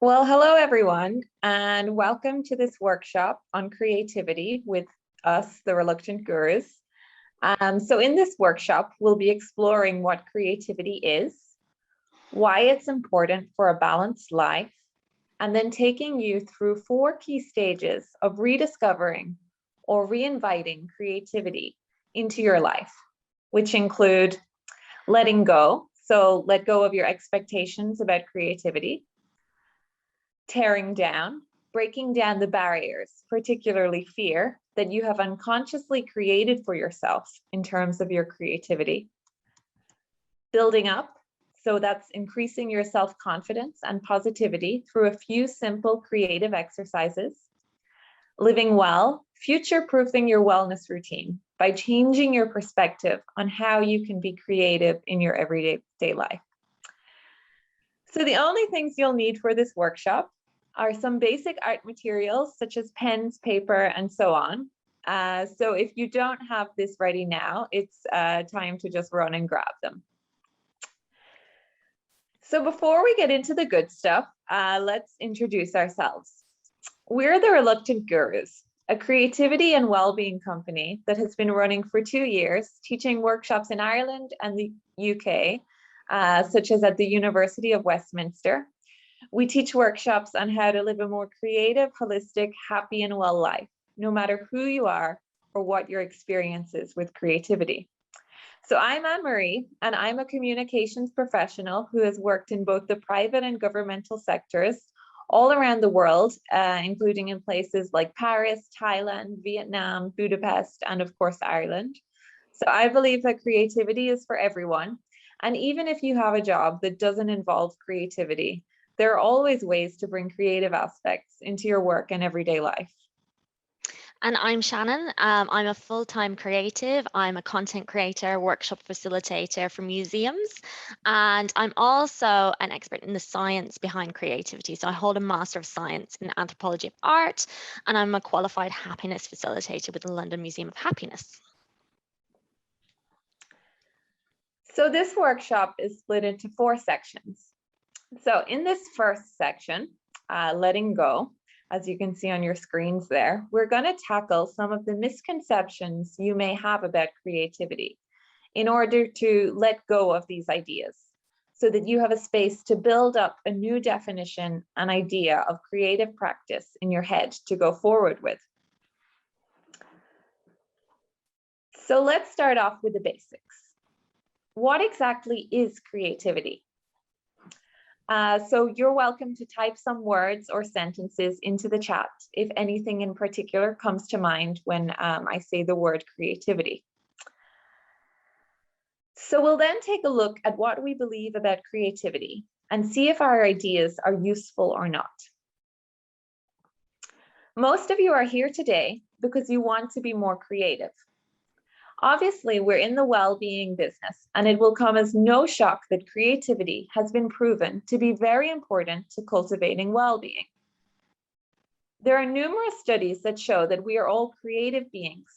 Well, hello everyone, and welcome to this workshop on creativity with us, the Reluctant Gurus. So in this workshop, we'll be exploring what creativity is, why it's important for a balanced life, and then taking you through 4 key stages of rediscovering or reinviting creativity into your life, which include letting go. So let go of your expectations about creativity. Tearing down, breaking down the barriers, particularly fear, that you have unconsciously created for yourself in terms of your creativity. Building up, so that's increasing your self-confidence and positivity through a few simple creative exercises. Living well, future-proofing your wellness routine by changing your perspective on how you can be creative in your everyday life. So the only things you'll need for this workshop are some basic art materials such as pens, paper, and so on. So if you don't have this ready now, it's time to just run and grab them. So before we get into the good stuff, let's introduce ourselves. We're the Reluctant Gurus, a creativity and well-being company that has been running for 2 years, teaching workshops in Ireland and the UK, such as at the University of Westminster. We teach workshops on how to live a more creative, holistic, happy, and well life, no matter who you are or what your experience is with creativity. So I'm Anne-Marie, and I'm a communications professional who has worked in both the private and governmental sectors all around the world, including in places like Paris, Thailand, Vietnam, Budapest, and of course, Ireland. So I believe that creativity is for everyone. And even if you have a job that doesn't involve creativity, there are always ways to bring creative aspects into your work and everyday life. And I'm Shannon. I'm a full-time creative. I'm a content creator, workshop facilitator for museums, and I'm also an expert in the science behind creativity. So I hold a Master of Science in Anthropology of Art, and I'm a qualified happiness facilitator with the London Museum of Happiness. So this workshop is split into 4 sections. So in this first section, letting go, as you can see on your screens there, we're going to tackle some of the misconceptions you may have about creativity in order to let go of these ideas so that you have a space to build up a new definition and idea of creative practice in your head to go forward with. So let's start off with the basics. What exactly is creativity? So you're welcome to type some words or sentences into the chat if anything in particular comes to mind when I say the word creativity. So we'll then take a look at what we believe about creativity and see if our ideas are useful or not. Most of you are here today because you want to be more creative. Obviously, we're in the well-being business, and it will come as no shock that creativity has been proven to be very important to cultivating well-being. There are numerous studies that show that we are all creative beings,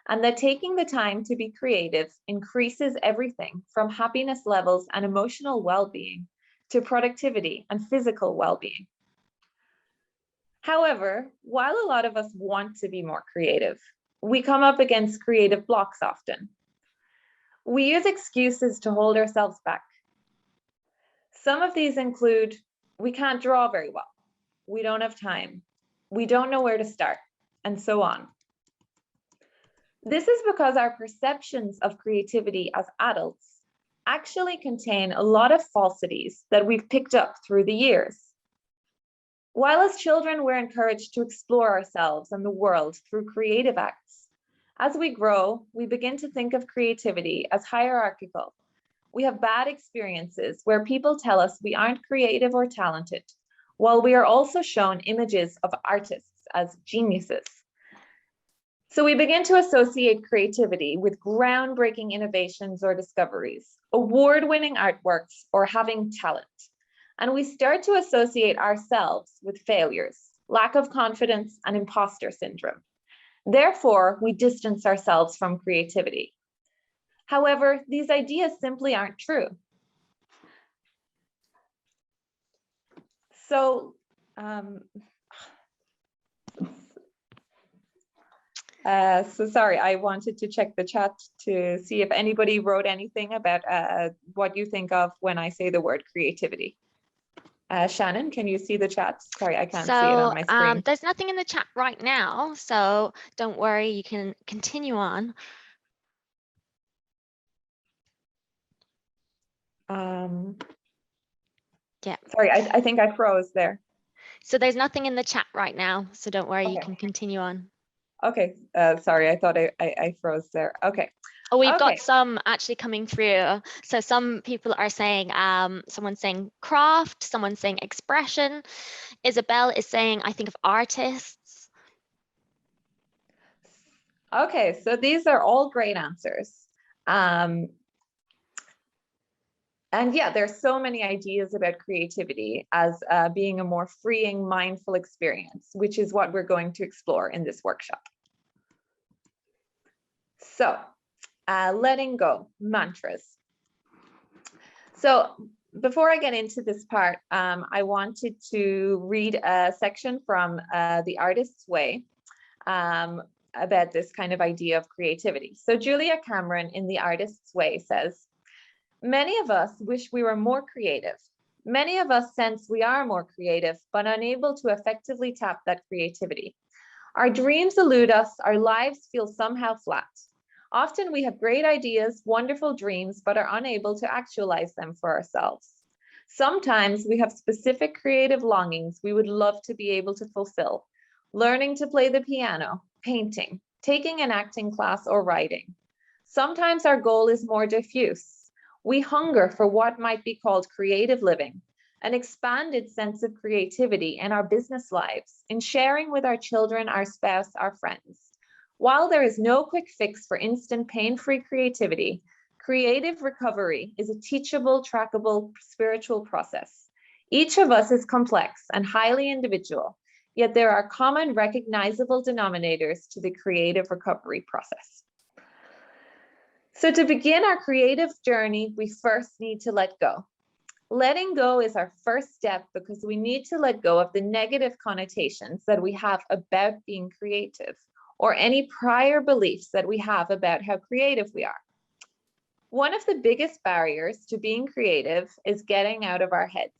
and that taking the time to be creative increases everything from happiness levels and emotional well-being to productivity and physical well-being. However, while a lot of us want to be more creative, we come up against creative blocks often. We use excuses to hold ourselves back. Some of these include, we can't draw very well, we don't have time, we don't know where to start, and so on. This is because our perceptions of creativity as adults actually contain a lot of falsities that we've picked up through the years. While as children, we're encouraged to explore ourselves and the world through creative acts, as we grow, we begin to think of creativity as hierarchical. We have bad experiences where people tell us we aren't creative or talented, while we are also shown images of artists as geniuses. So we begin to associate creativity with groundbreaking innovations or discoveries, award-winning artworks, or having talent. And we start to associate ourselves with failures, lack of confidence, and imposter syndrome. Therefore, we distance ourselves from creativity. However, these ideas simply aren't true. So, so sorry, I wanted to check the chat to see if anybody wrote anything about what you think of when I say the word creativity. Shannon, can you see the chat? Sorry, I can't see it on my screen. There's nothing in the chat right now, so don't worry, you can continue on. Yeah. Sorry, I think I froze there. So there's nothing in the chat right now, so don't worry, Okay. you can continue on. Okay, sorry, I thought I froze there. Okay. Oh, we've Okay. got some actually coming through. So some people are saying, someone's saying craft, someone's saying expression. Isabel is saying, I think of artists. Okay, so these are all great answers. And yeah, there's so many ideas about creativity as being a more freeing, mindful experience, which is what we're going to explore in this workshop. So, letting go, mantras. So before I get into this part, I wanted to read a section from The Artist's Way about this kind of idea of creativity. So Julia Cameron in The Artist's Way says, "Many of us wish we were more creative. Many of us sense we are more creative, but unable to effectively tap that creativity. Our dreams elude us, our lives feel somehow flat. Often we have great ideas, wonderful dreams, but are unable to actualize them for ourselves. Sometimes we have specific creative longings we would love to be able to fulfill. Learning to play the piano, painting, taking an acting class, or writing. Sometimes our goal is more diffuse. We hunger for what might be called creative living, an expanded sense of creativity in our business lives, in sharing with our children, our spouse, our friends. While there is no quick fix for instant pain-free creativity, creative recovery is a teachable, trackable, spiritual process. Each of us is complex and highly individual, yet there are common recognizable denominators to the creative recovery process." So to begin our creative journey, we first need to let go. Letting go is our first step because we need to let go of the negative connotations that we have about being creative, or any prior beliefs that we have about how creative we are. One of the biggest barriers to being creative is getting out of our heads.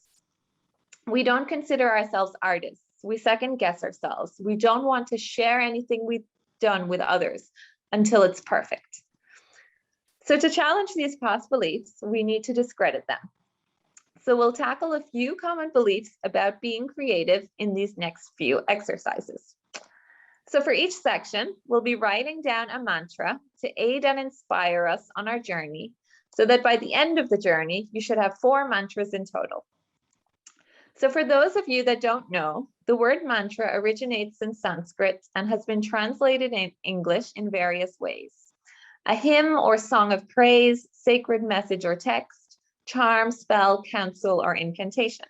We don't consider ourselves artists. We second guess ourselves. We don't want to share anything we've done with others until it's perfect. So to challenge these past beliefs, we need to discredit them. So we'll tackle a few common beliefs about being creative in these next few exercises. So for each section, we'll be writing down a mantra to aid and inspire us on our journey, so that by the end of the journey, you should have 4 mantras in total. So for those of you that don't know, the word mantra originates in Sanskrit and has been translated in English in various ways. A hymn or song of praise, sacred message or text, charm, spell, counsel, or incantation.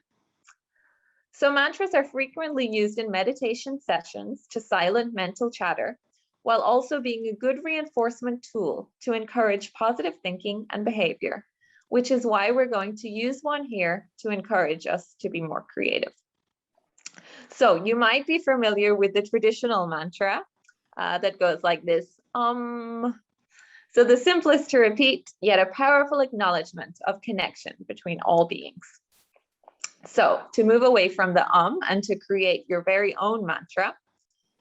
So mantras are frequently used in meditation sessions to silence mental chatter, while also being a good reinforcement tool to encourage positive thinking and behavior, which is why we're going to use one here to encourage us to be more creative. So you might be familiar with the traditional mantra that goes like this, So the simplest to repeat, yet a powerful acknowledgement of connection between all beings. So to move away from the and to create your very own mantra,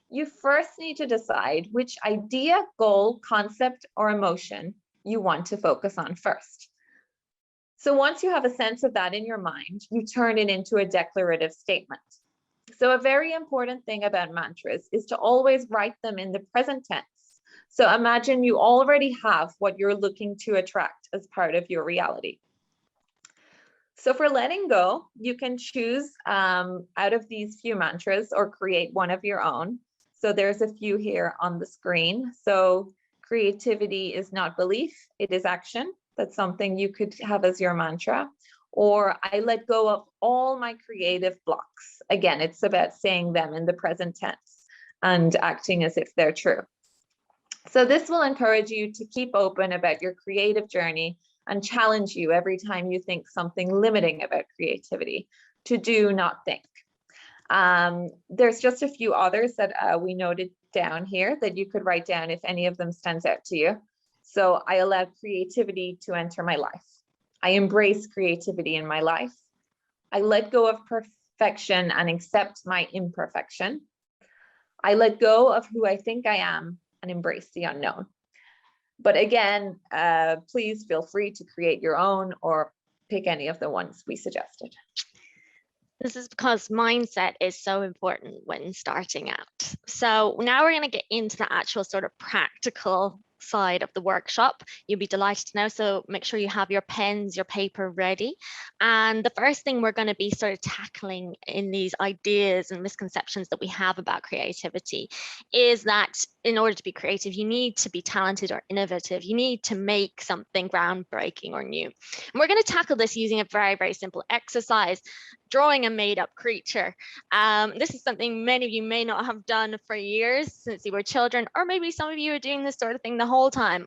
you first need to decide which idea, goal, concept, or emotion you want to focus on first. So once you have a sense of that in your mind, you turn it into a declarative statement. So a very important thing about mantras is to always write them in the present tense. So imagine you already have what you're looking to attract as part of your reality. So for letting go, you can choose out of these few mantras or create one of your own. So there's a few here on the screen. So creativity is not belief, it is action. That's something you could have as your mantra. Or I let go of all my creative blocks. Again, it's about saying them in the present tense and acting as if they're true. So this will encourage you to keep open about your creative journey and challenge you every time you think something limiting about creativity, to do, not think. There's just a few others that we noted down here that you could write down if any of them stands out to you. So I allow creativity to enter my life. I embrace creativity in my life. I let go of perfection and accept my imperfection. I let go of who I think I am and embrace the unknown. But again, please feel free to create your own or pick any of the ones we suggested. This is because mindset is so important when starting out. So now we're going to get into the actual sort of practical side of the workshop. You'll be delighted to know. So make sure you have your pens, your paper ready. And the first thing we're going to be sort of tackling in these ideas and misconceptions that we have about creativity is that in order to be creative, you need to be talented or innovative. You need to make something groundbreaking or new. And we're going to tackle this using a very, very simple exercise, drawing a made-up creature. This is something many of you may not have done for years since you were children, or maybe some of you are doing this sort of thing the whole time.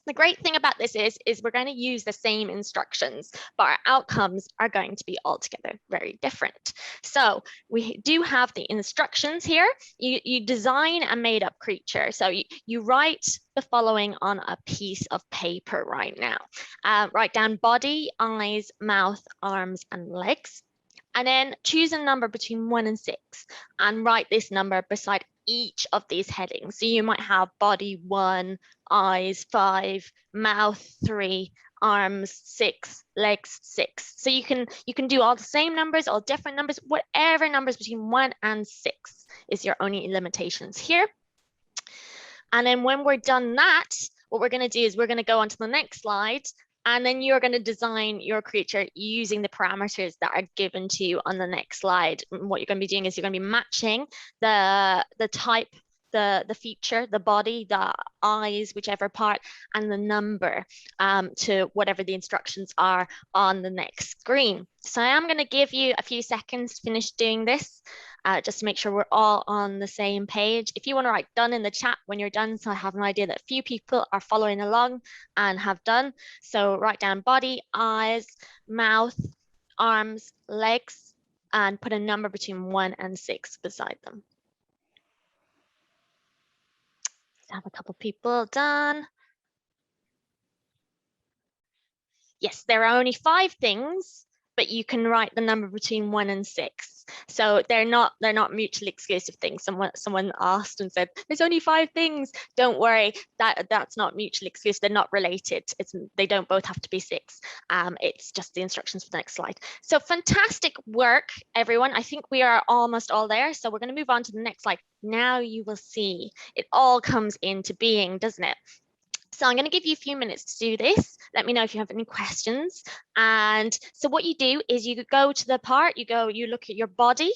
The great thing about this is we're going to use the same instructions, but our outcomes are going to be altogether very different. So we do have the instructions here. You design a made-up creature. So you write the following on a piece of paper right now. Write down body, eyes, mouth, arms, and legs. And then choose a number between 1 and 6 and write this number beside each of these headings. So you might have body 1, eyes 5, mouth 3, arms 6, legs 6. So you can do all the same numbers, all different numbers, whatever numbers between 1 and 6 is your only limitations here. And then when we're done that, what we're going to do is we're going to go on to the next slide. And then you're going to design your creature using the parameters that are given to you on the next slide. And what you're going to be doing is you're going to be matching the type, the feature, the body, the eyes, whichever part, and the number to whatever the instructions are on the next screen. So I am going to give you a few seconds to finish doing this. Just to make sure we're all on the same page. If you want to write done in the chat when you're done, so I have an idea that a few people are following along and have done. So write down body, eyes, mouth, arms, legs, and put a number between 1 and 6 beside them. Let's have a couple people done. Yes, there are only 5 things, but you can write the number between 1 and 6. So they're not mutually exclusive things. Someone asked and said, there's only 5 things. Don't worry, that's not mutually exclusive. They're not related. They don't both have to be 6. It's just the instructions for the next slide. So fantastic work, everyone. I think we are almost all there. So we're going to move on to the next slide. Now you will see it all comes into being, doesn't it? So I'm going to give you a few minutes to do this. Let me know if you have any questions. And so what you do is you go to the part, you look at your body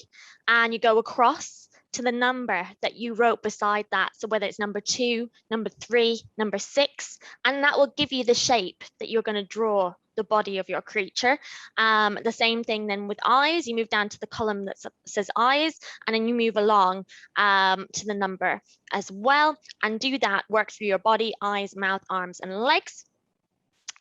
and you go across to the number that you wrote beside that. So whether it's number 2, number 3, number 6, and that will give you the shape that you're going to draw the body of your creature. The same thing then with eyes, you move down to the column that says eyes, and then you move along to the number as well, and do that, work through your body, eyes, mouth, arms, and legs.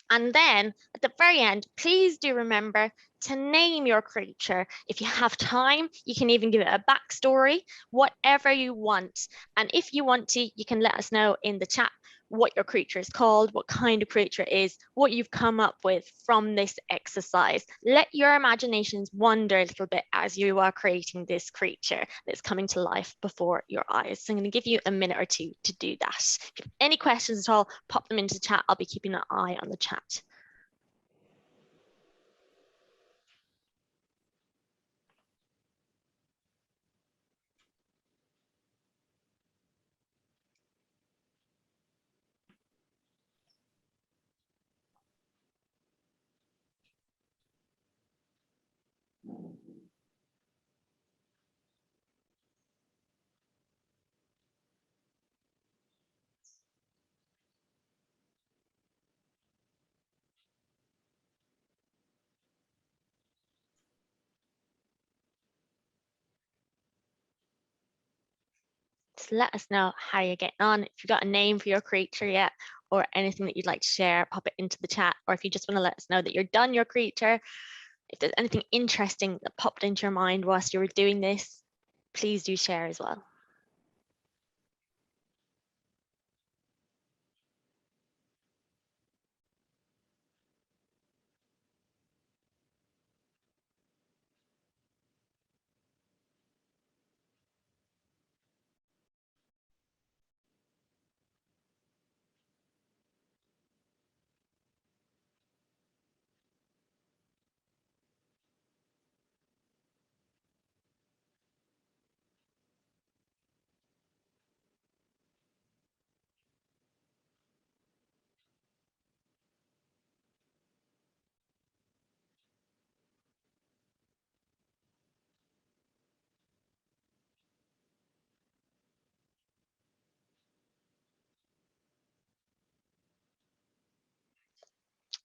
And then at the very end, please do remember to name your creature. If you have time, you can even give it a backstory, whatever you want. And if you want to, you can let us know in the chat what your creature is called, what kind of creature it is, what you've come up with from this exercise. Let your imaginations wander a little bit as you are creating this creature that's coming to life before your eyes. So I'm going to give you a minute or two to do that. If you have any questions at all, pop them into the chat. I'll be keeping an eye on the chat. So let us know how you're getting on. If you've got a name for your creature yet, or anything that you'd like to share, pop it into the chat. Or if you just want to let us know that you're done your creature, if there's anything interesting that popped into your mind whilst you were doing this, please do share as well.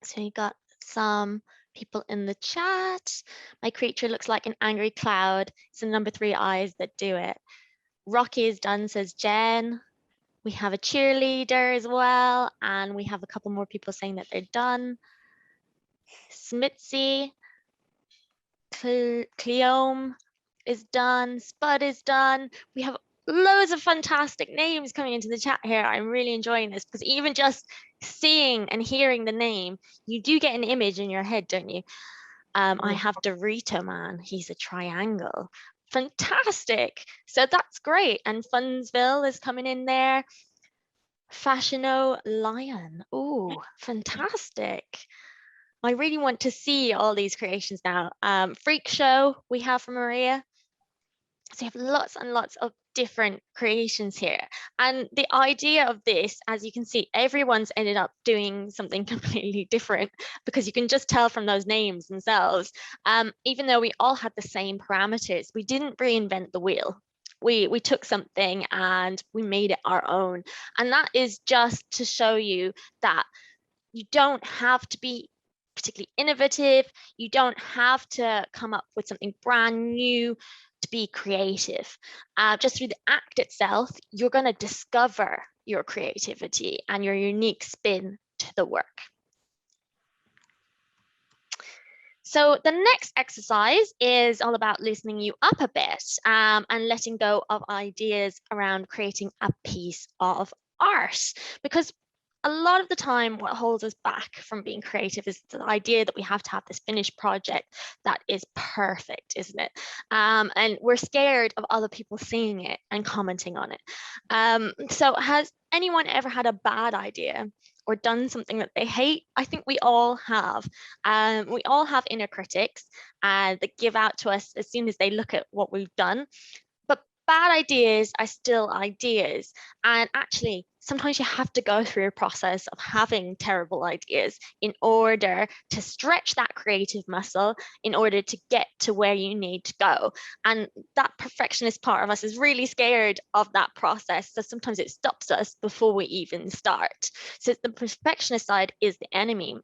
So you got some people in the chat. My creature looks like an angry cloud. It's the number 3 eyes that do it. Rocky is done, says Jen. We have a cheerleader as well, and we have a couple more people saying that they're done. Smitzy, Cleome is done, Spud is done. We have loads of fantastic names coming into the chat here. I'm really enjoying this because even just seeing and hearing the name, you do get an image in your head, don't you? I have Dorito Man, he's a triangle. Fantastic. So that's great. And Funsville is coming in there. Fashiono Lion. Oh, fantastic. I really want to see all these creations now. Freak Show we have from Maria. So you have lots and lots of different creations here. And the idea of this, as you can see, everyone's ended up doing something completely different because you can just tell from those names themselves. Even though we all had the same parameters, we didn't reinvent the wheel. We took something and we made it our own. And that is just to show you that you don't have to be particularly innovative. You don't have to come up with something brand new to be creative. Just through the act itself, you're going to discover your creativity and your unique spin to the work. So the next exercise is all about loosening you up a bit and letting go of ideas around creating a piece of art, because a lot of the time what holds us back from being creative is the idea that we have to have this finished project that is perfect, isn't it? And we're scared of other people seeing it and commenting on it. So has anyone ever had a bad idea or done something that they hate? I think we all have. We all have inner critics that give out to us as soon as they look at what we've done. But bad ideas are still ideas. And actually, sometimes you have to go through a process of having terrible ideas in order to stretch that creative muscle, in order to get to where you need to go. And that perfectionist part of us is really scared of that process. So sometimes it stops us before we even start. So the perfectionist side is the enemy.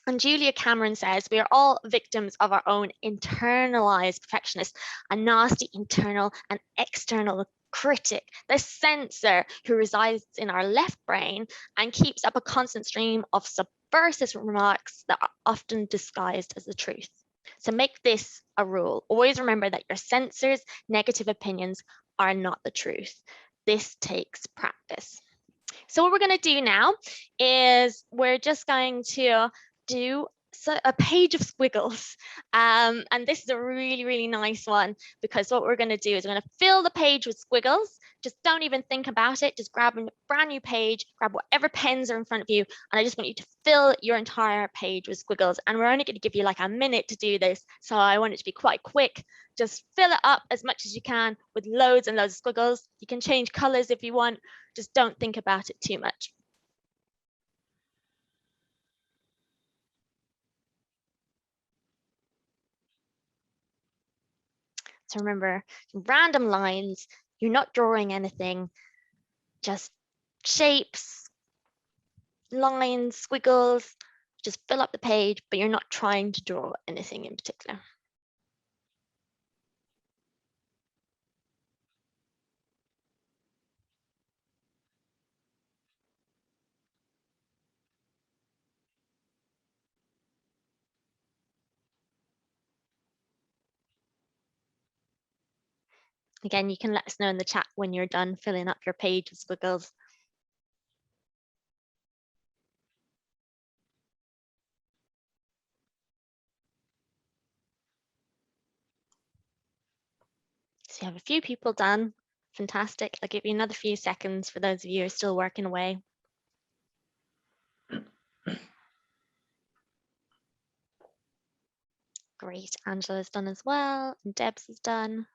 And Julia Cameron says, we are all victims of our own internalized perfectionist, a nasty internal and external critic, the censor who resides in our left brain and keeps up a constant stream of subversive remarks that are often disguised as the truth. So make this a rule. Always remember that your censor's negative opinions are not the truth. This takes practice. So what we're going to do now is we're just going to do a page of squiggles. And this is a really, really nice one, because what we're going to do is we're going to fill the page with squiggles. Just don't even think about it. Just grab a brand new page, grab whatever pens are in front of you. And I just want you to fill your entire page with squiggles. And we're only going to give you like a minute to do this. So I want it to be quite quick. Just fill it up as much as you can with loads and loads of squiggles. You can change colors if you want. Just don't think about it too much. So remember, random lines, you're not drawing anything, just shapes, lines, squiggles, just fill up the page, but you're not trying to draw anything in particular. Again, you can let us know in the chat when you're done filling up your page with squiggles. So you have a few people done. Fantastic. I'll give you another few seconds for those of you who are still working away. Great. Angela's done as well, and Deb's is done.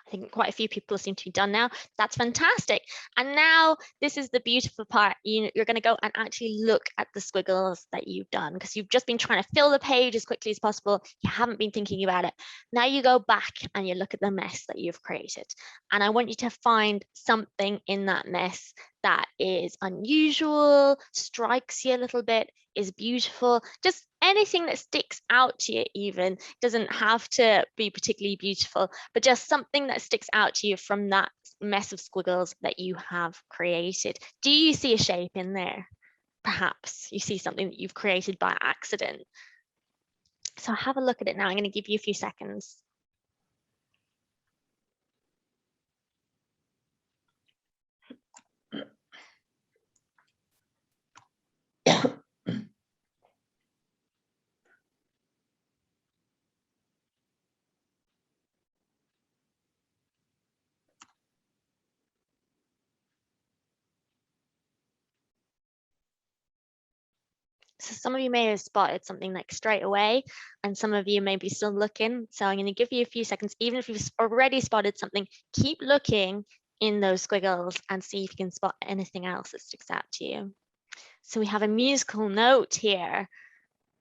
I think quite a few people seem to be done now. That's fantastic. And now this is the beautiful part. You're going to go and actually look at the squiggles that you've done, because you've just been trying to fill the page as quickly as possible. You haven't been thinking about it. Now you go back and you look at the mess that you've created. And I want you to find something in that mess that is unusual, strikes you a little bit, is beautiful, just anything that sticks out to you. Even doesn't have to be particularly beautiful, but just something that sticks out to you from that mess of squiggles that you have created. Do you see a shape in there? Perhaps you see something that you've created by accident. So have a look at it now. I'm going to give you a few seconds. So some of you may have spotted something like straight away, and some of you may be still looking. So I'm going to give you a few seconds. Even if you've already spotted something, keep looking in those squiggles and see if you can spot anything else that sticks out to you. So we have a musical note here.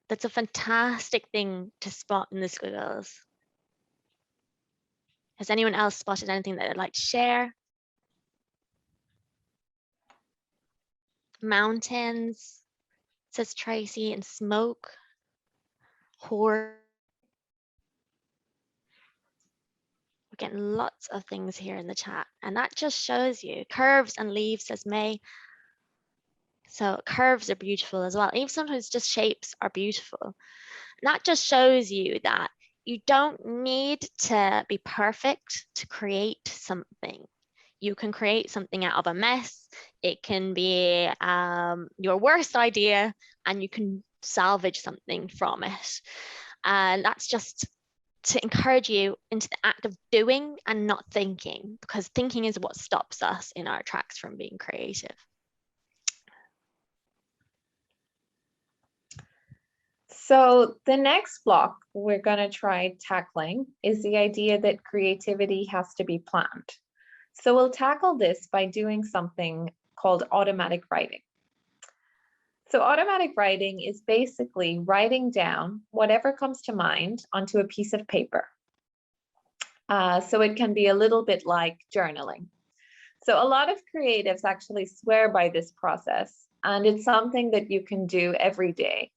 That's a fantastic thing to spot in the squiggles. Has anyone else spotted anything that they'd like to share? Mountains, says Tracy, and smoke. Horse. We're getting lots of things here in the chat, and that just shows you. Curves and leaves, says May. So curves are beautiful as well. Even sometimes just shapes are beautiful. And that just shows you that you don't need to be perfect to create something. You can create something out of a mess. It can be your worst idea, and you can salvage something from it. And that's just to encourage you into the act of doing and not thinking, because thinking is what stops us in our tracks from being creative. So the next block we're going to try tackling is the idea that creativity has to be planned. So we'll tackle this by doing something called automatic writing. So automatic writing is basically writing down whatever comes to mind onto a piece of paper. So it can be a little bit like journaling. So a lot of creatives actually swear by this process, and it's something that you can do every day.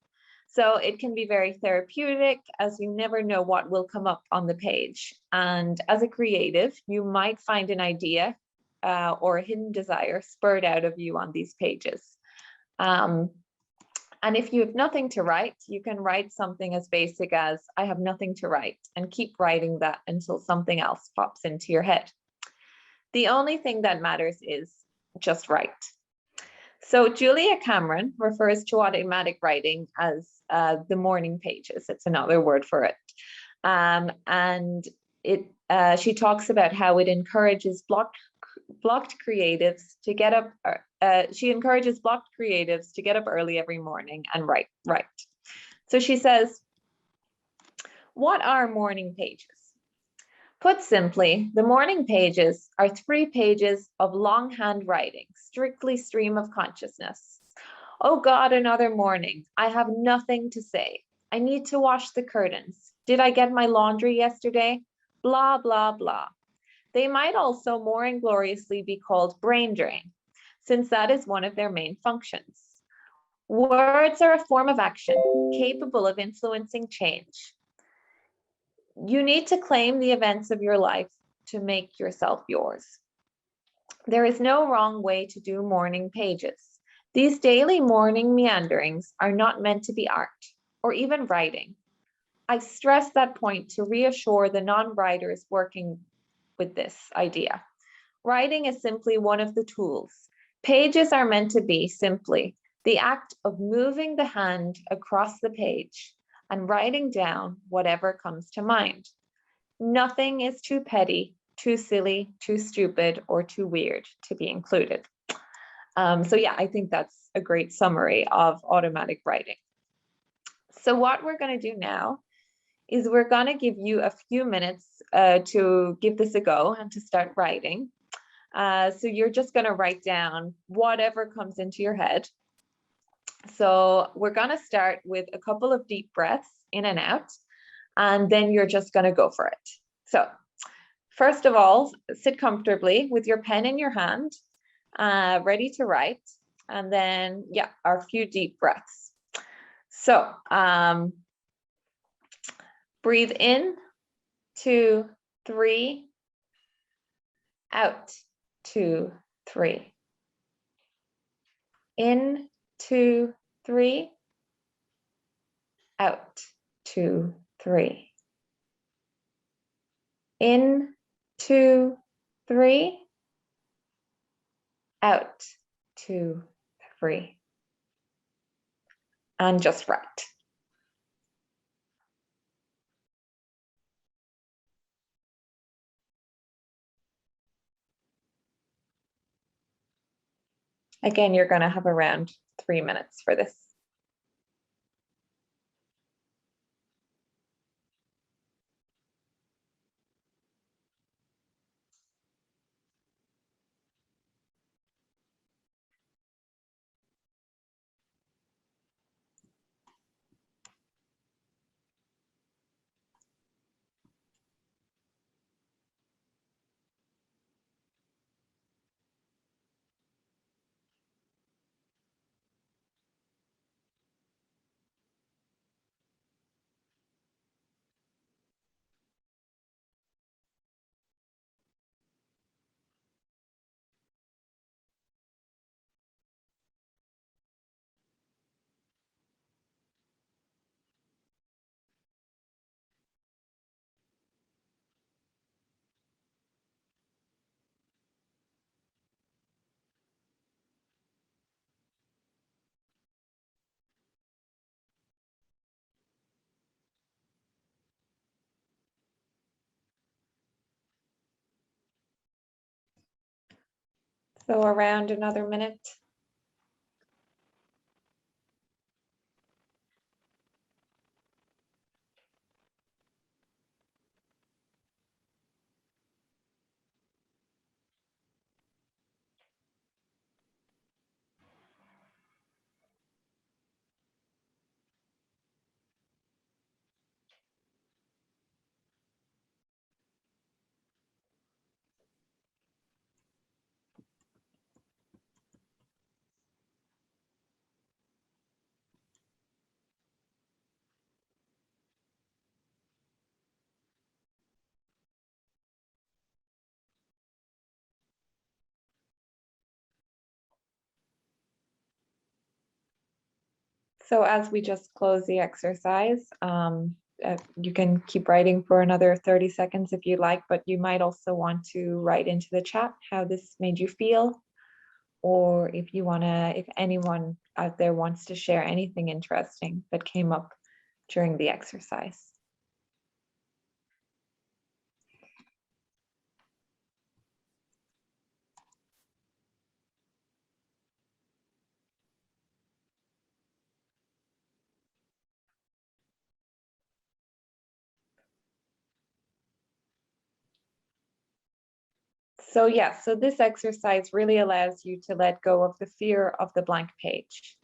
So it can be very therapeutic, as you never know what will come up on the page. And as a creative, you might find an idea or a hidden desire spurred out of you on these pages. And if you have nothing to write, you can write something as basic as, I have nothing to write, and keep writing that until something else pops into your head. The only thing that matters is just write. So Julia Cameron refers to automatic writing as the morning pages. It's another word for it. And she talks about how it encourages blocked creatives to get up. She encourages blocked creatives to get up early every morning and write. So she says, what are morning pages? Put simply, the morning pages are 3 pages of longhand writing, strictly stream of consciousness. Oh God, another morning. I have nothing to say. I need to wash the curtains. Did I get my laundry yesterday? Blah, blah, blah. They might also more ingloriously be called brain drain, since that is one of their main functions. Words are a form of action capable of influencing change. You need to claim the events of your life to make yourself yours. There is no wrong way to do morning pages. These daily morning meanderings are not meant to be art or even writing. I stress that point to reassure the non-writers working with this idea. Writing is simply one of the tools. Pages are meant to be simply the act of moving the hand across the page and writing down whatever comes to mind. Nothing is too petty, too silly, too stupid, or too weird to be included. So yeah, I think that's a great summary of automatic writing. So what we're going to do now is we're going to give you a few minutes to give this a go and to start writing. So you're just going to write down whatever comes into your head. So we're going to start with a couple of deep breaths in and out, and then you're just going to go for it. So first of all, sit comfortably with your pen in your hand, ready to write. And then, yeah, our few deep breaths. So breathe in, 2, 3, out, 2, 3. In, 2, 3, out, 2, 3. In, 2, 3, out, 2, 3. And just write. Again, you're going to have around 3 minutes for this. So around another minute. So as we just close the exercise, you can keep writing for another 30 seconds if you like, but you might also want to write into the chat how this made you feel, or if you want to, if anyone out there wants to share anything interesting that came up during the exercise. So yeah, so this exercise really allows you to let go of the fear of the blank page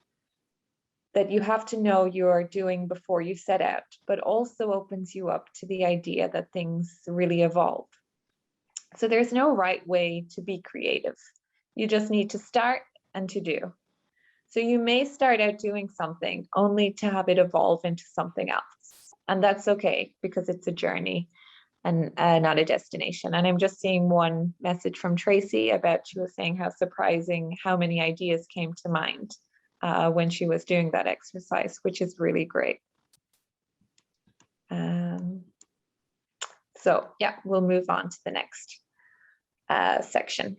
that you have to know you're doing before you set out, but also opens you up to the idea that things really evolve. So there's no right way to be creative. You just need to start and to do. So you may start out doing something only to have it evolve into something else. And that's okay because it's a journey and not a destination. And I'm just seeing one message from Tracy about, she was saying how surprising how many ideas came to mind when she was doing that exercise, which is really great. So yeah, we'll move on to the next. section.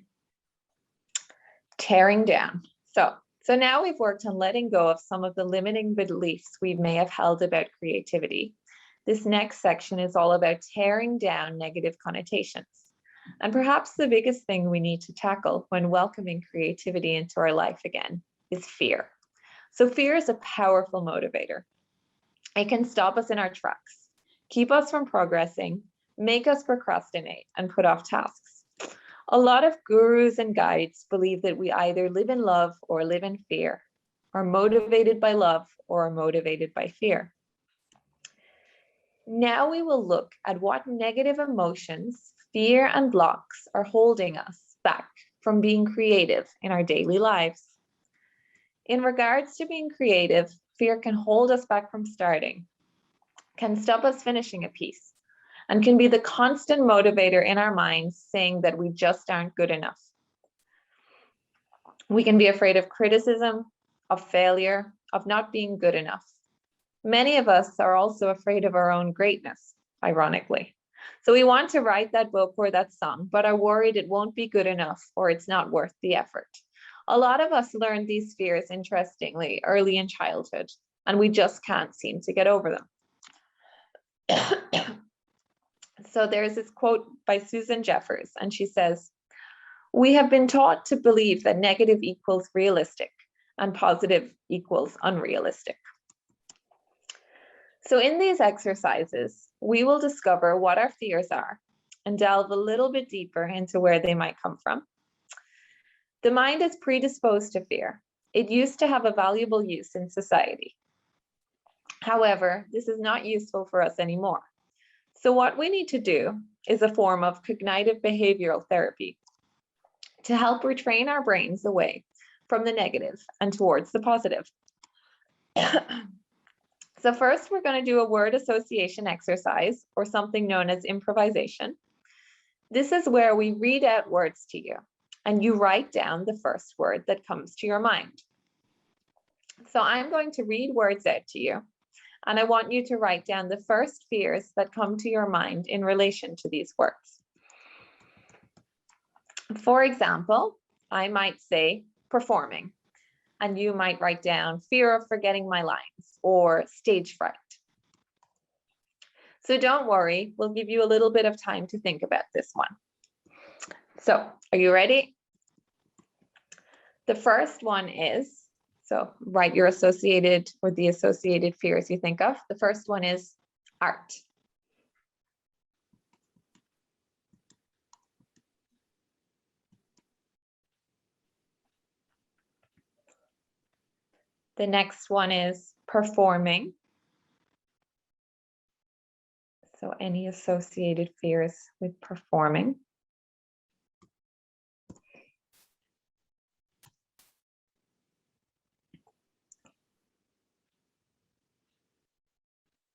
Tearing down. So now we've worked on letting go of some of the limiting beliefs we may have held about creativity. This next section is all about tearing down negative connotations. And perhaps the biggest thing we need to tackle when welcoming creativity into our life again is fear. So fear is a powerful motivator. It can stop us in our tracks, keep us from progressing, make us procrastinate, and put off tasks. A lot of gurus and guides believe that we either live in love or live in fear, are motivated by love or are motivated by fear. Now we will look at what negative emotions, fear, and blocks are holding us back from being creative in our daily lives. In regards to being creative, fear can hold us back from starting, can stop us finishing a piece, and can be the constant motivator in our minds saying that we just aren't good enough. We can be afraid of criticism, of failure, of not being good enough. Many of us are also afraid of our own greatness, ironically. So we want to write that book or that song, but are worried it won't be good enough or it's not worth the effort. A lot of us learned these fears, interestingly, early in childhood, and we just can't seem to get over them. So there's this quote by Susan Jeffers, and she says, "We have been taught to believe that negative equals realistic and positive equals unrealistic." So in these exercises, we will discover what our fears are and delve a little bit deeper into where they might come from. The mind is predisposed to fear. It used to have a valuable use in society. However, this is not useful for us anymore. So what we need to do is a form of cognitive behavioral therapy to help retrain our brains away from the negative and towards the positive. So first, we're going to do a word association exercise, or something known as improvisation. This is where we read out words to you, and you write down the first word that comes to your mind. So I'm going to read words out to you, and I want you to write down the first fears that come to your mind in relation to these words. For example, I might say performing, and you might write down fear of forgetting my lines or stage fright. So don't worry, we'll give you a little bit of time to think about this one. So are you ready? The first one is, so write your associated or the associated fears you think of. The first one is art. The next one is performing. So any associated fears with performing.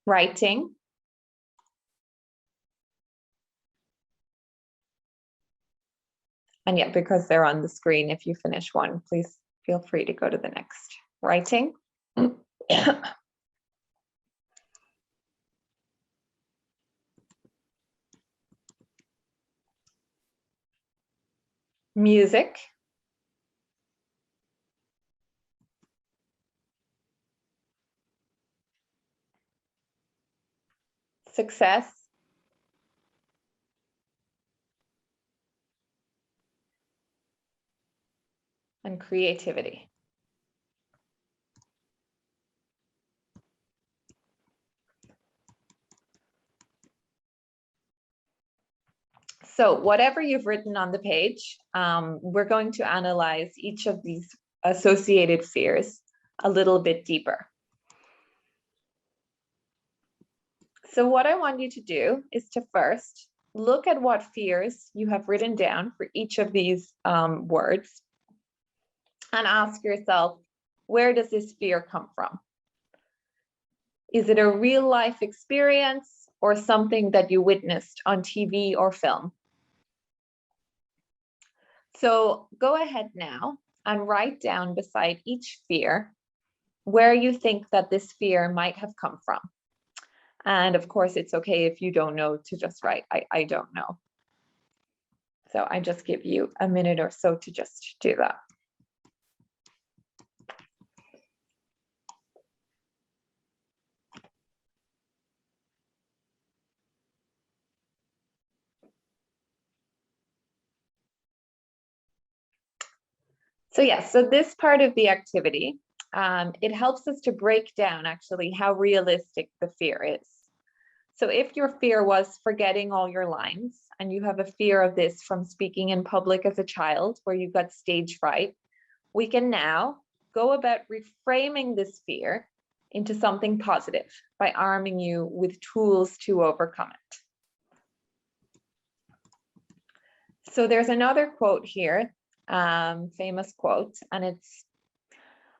Writing. And yeah, because they're on the screen, if you finish one, please feel free to go to the next. Writing. Music. Success. And creativity. So whatever you've written on the page, we're going to analyze each of these associated fears a little bit deeper. So what I want you to do is to first look at what fears you have written down for each of these words and ask yourself, where does this fear come from? Is it a real life experience or something that you witnessed on TV or film? So go ahead now and write down beside each fear where you think that this fear might have come from. And of course, it's okay if you don't know to just write, I don't know. So I just give you a minute or so to just do that. So yes, so this part of the activity, it helps us to break down actually how realistic the fear is. So if your fear was forgetting all your lines, and you have a fear of this from speaking in public as a child, where you've got stage fright, we can now go about reframing this fear into something positive by arming you with tools to overcome it. So there's another quote here, famous quote, and it's,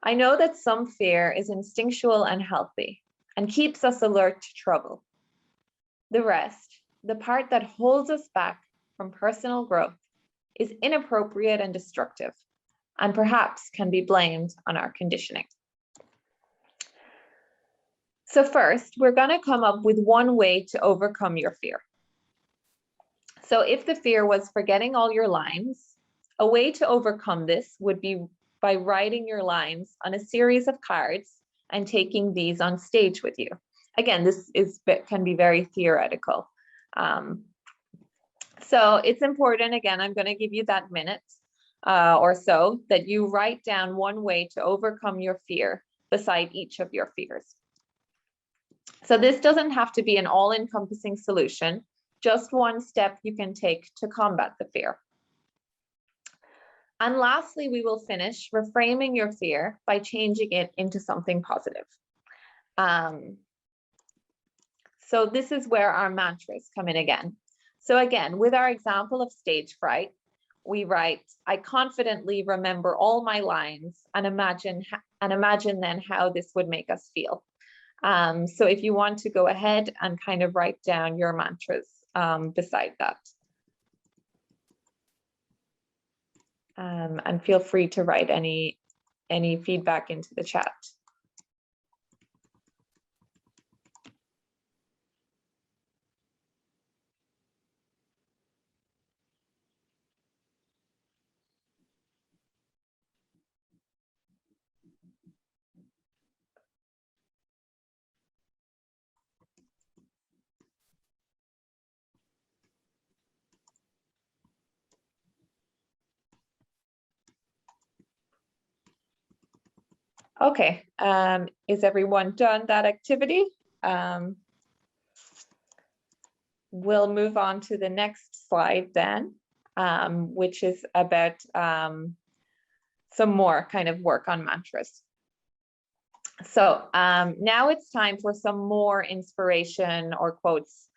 "I know that some fear is instinctual and healthy and keeps us alert to trouble. The rest, the part that holds us back from personal growth, is inappropriate and destructive, and perhaps can be blamed on our conditioning." So first, we're going to come up with one way to overcome your fear. So if the fear was forgetting all your lines, a way to overcome this would be by writing your lines on a series of cards and taking these on stage with you. Again, this can be very theoretical. So it's important, again, I'm going to give you that minute or so, that you write down one way to overcome your fear beside each of your fears. So this doesn't have to be an all-encompassing solution, just one step you can take to combat the fear. And lastly, we will finish reframing your fear by changing it into something positive. So this is where our mantras come in again. So again, with our example of stage fright, we write, "I confidently remember all my lines and imagine then how this would make us feel." So if you want to go ahead and kind of write down your mantras beside that. And feel free to write any feedback into the chat. Okay, is everyone done that activity? We'll move on to the next slide then, which is about some more kind of work on mantras. So now it's time for some more inspiration or quotes.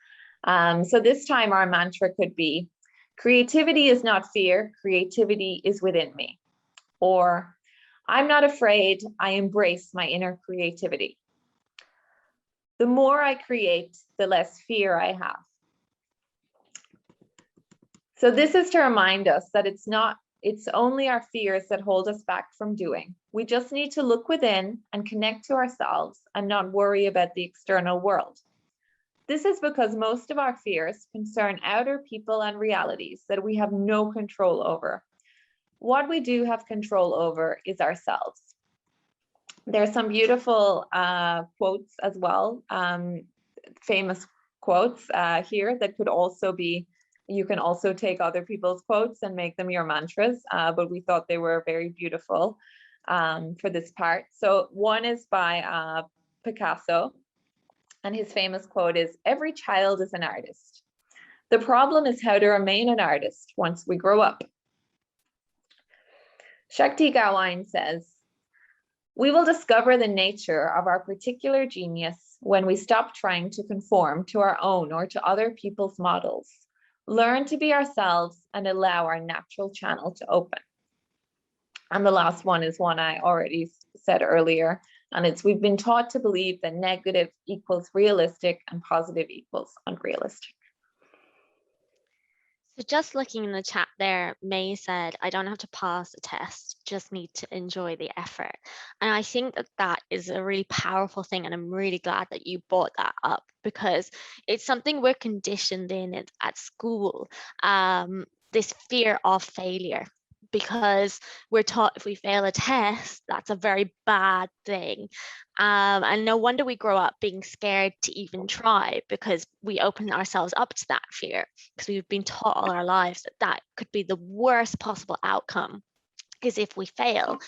So this time our mantra could be, "Creativity is not fear, creativity is within me." Or, "I'm not afraid, I embrace my inner creativity." "The more I create, the less fear I have." So this is to remind us that it's only our fears that hold us back from doing. We just need to look within and connect to ourselves and not worry about the external world. This is because most of our fears concern outer people and realities that we have no control over. What we do have control over is ourselves. There's some beautiful quotes as well, famous quotes here that could also be, you can also take other people's quotes and make them your mantras, but we thought they were very beautiful for this part. So one is by Picasso, and his famous quote is, "Every child is an artist. The problem is how to remain an artist once we grow up." Shakti Gawain says, "We will discover the nature of our particular genius when we stop trying to conform to our own or to other people's models, learn to be ourselves, and allow our natural channel to open." And the last one is one I already said earlier, and it's, "We've been taught to believe that negative equals realistic and positive equals unrealistic." So just looking in the chat there, May said, "I don't have to pass a test, just need to enjoy the effort." And I think that that is a really powerful thing. And I'm really glad that you brought that up, because it's something we're conditioned in at school. this fear of failure, because we're taught if we fail a test, that's a very bad thing. And no wonder we grow up being scared to even try, because we open ourselves up to that fear, because we've been taught all our lives that that could be the worst possible outcome, is if we fail.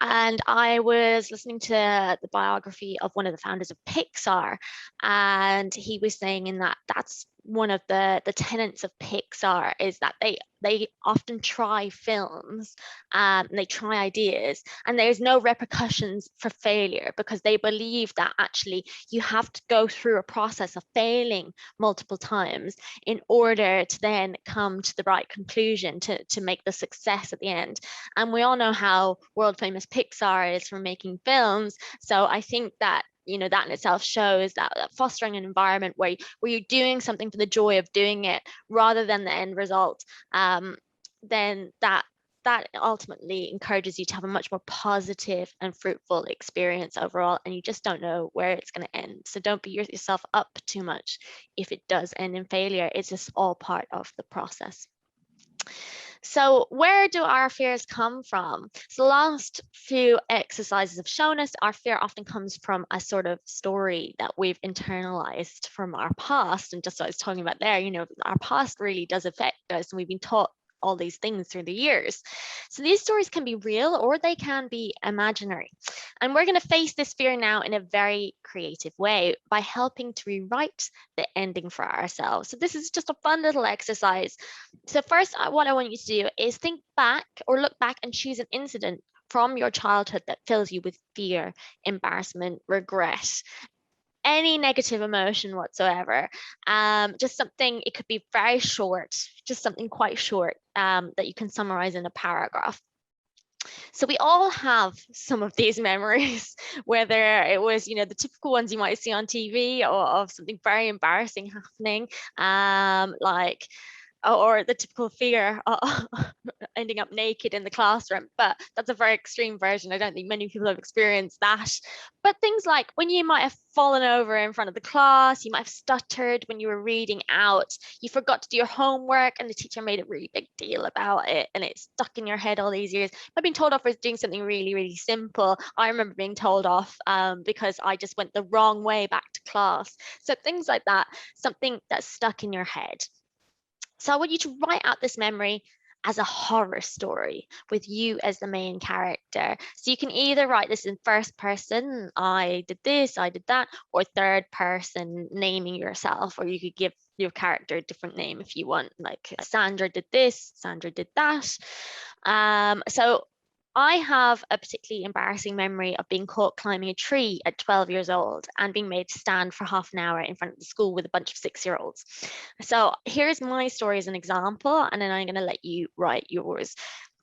And I was listening to the biography of one of the founders of Pixar, and he was saying in that that's one of the tenets of Pixar, is that they often try films, and they try ideas, and there's no repercussions for failure, because they believe that actually you have to go through a process of failing multiple times in order to then come to the right conclusion, to make the success at the end. And we all know how world famous Pixar is for making films. So I think that, you know, that in itself shows that fostering an environment where you're doing something for the joy of doing it rather than the end result, then that ultimately encourages you to have a much more positive and fruitful experience overall, and you just don't know where it's going to end. So don't beat yourself up too much if it does end in failure. It's just all part of the process. So where do our fears come from? So the last few exercises have shown us our fear often comes from a sort of story that we've internalized from our past. And just what I was talking about there, you know, our past really does affect us, and we've been taught all these things through the years. So these stories can be real or they can be imaginary. And we're going to face this fear now in a very creative way by helping to rewrite the ending for ourselves. So this is just a fun little exercise. So first, what I want you to do is think back or look back and choose an incident from your childhood that fills you with fear, embarrassment, regret, any negative emotion whatsoever. Just something, it could be very short, just something quite short, that you can summarize in a paragraph. So we all have some of these memories, whether it was, you know, the typical ones you might see on TV, or of something very embarrassing happening, like, or the typical fear of ending up naked in the classroom. But that's a very extreme version. I don't think many people have experienced that. But things like when you might have fallen over in front of the class, you might have stuttered when you were reading out, you forgot to do your homework and the teacher made a really big deal about it, and it's stuck in your head all these years. I've been told off for doing something really, really simple. I remember being told off because I just went the wrong way back to class. So things like that, something that's stuck in your head. So I want you to write out this memory as a horror story with you as the main character. So you can either write this in first person, I did this, I did that, or third person, naming yourself, or you could give your character a different name if you want, like Sandra did this, Sandra did that. So I have a particularly embarrassing memory of being caught climbing a tree at 12 years old and being made to stand for half an hour in front of the school with a bunch of 6-year-olds. So here's my story as an example, and then I'm going to let you write yours.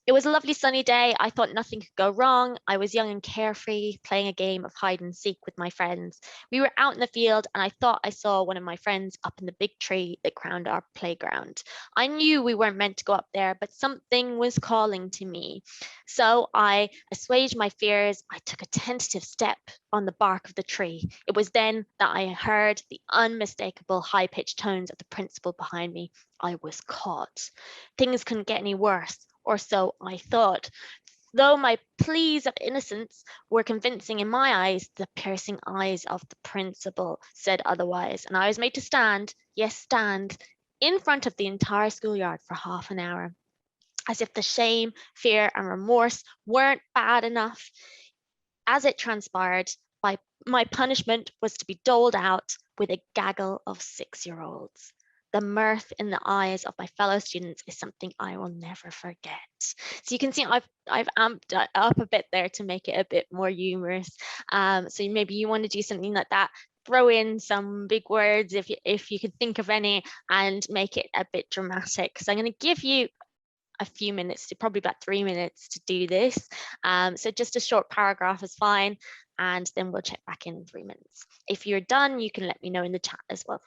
It was a lovely sunny day. I thought nothing could go wrong. I was young and carefree, playing a game of hide and seek with my friends. We were out in the field, and I thought I saw one of my friends up in the big tree that crowned our playground. I knew we weren't meant to go up there, but something was calling to me. So I assuaged my fears. I took a tentative step on the bark of the tree. It was then that I heard the unmistakable high-pitched tones of the principal behind me. I was caught. Things couldn't get any worse, or so I thought. Though my pleas of innocence were convincing in my eyes, the piercing eyes of the principal said otherwise, and I was made to stand, yes, stand, in front of the entire schoolyard for half an hour. As if the shame, fear, and remorse weren't bad enough. As it transpired, my punishment was to be doled out with a gaggle of 6-year-olds. The mirth in the eyes of my fellow students is something I will never forget. So you can see I've amped it up a bit there to make it a bit more humorous. So maybe you want to do something like that. Throw in some big words if you could think of any, and make it a bit dramatic. So I'm going to give you a few minutes, to probably about 3 minutes to do this. So just a short paragraph is fine, and then we'll check back in 3 minutes. If you're done, you can let me know in the chat as well.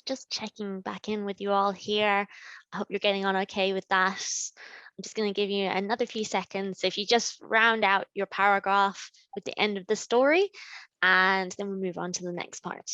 just checking back in with you all here. I hope you're getting on okay with that. I'm just going to give you another few seconds. So if you just round out your paragraph with the end of the story, and then we'll move on to the next part.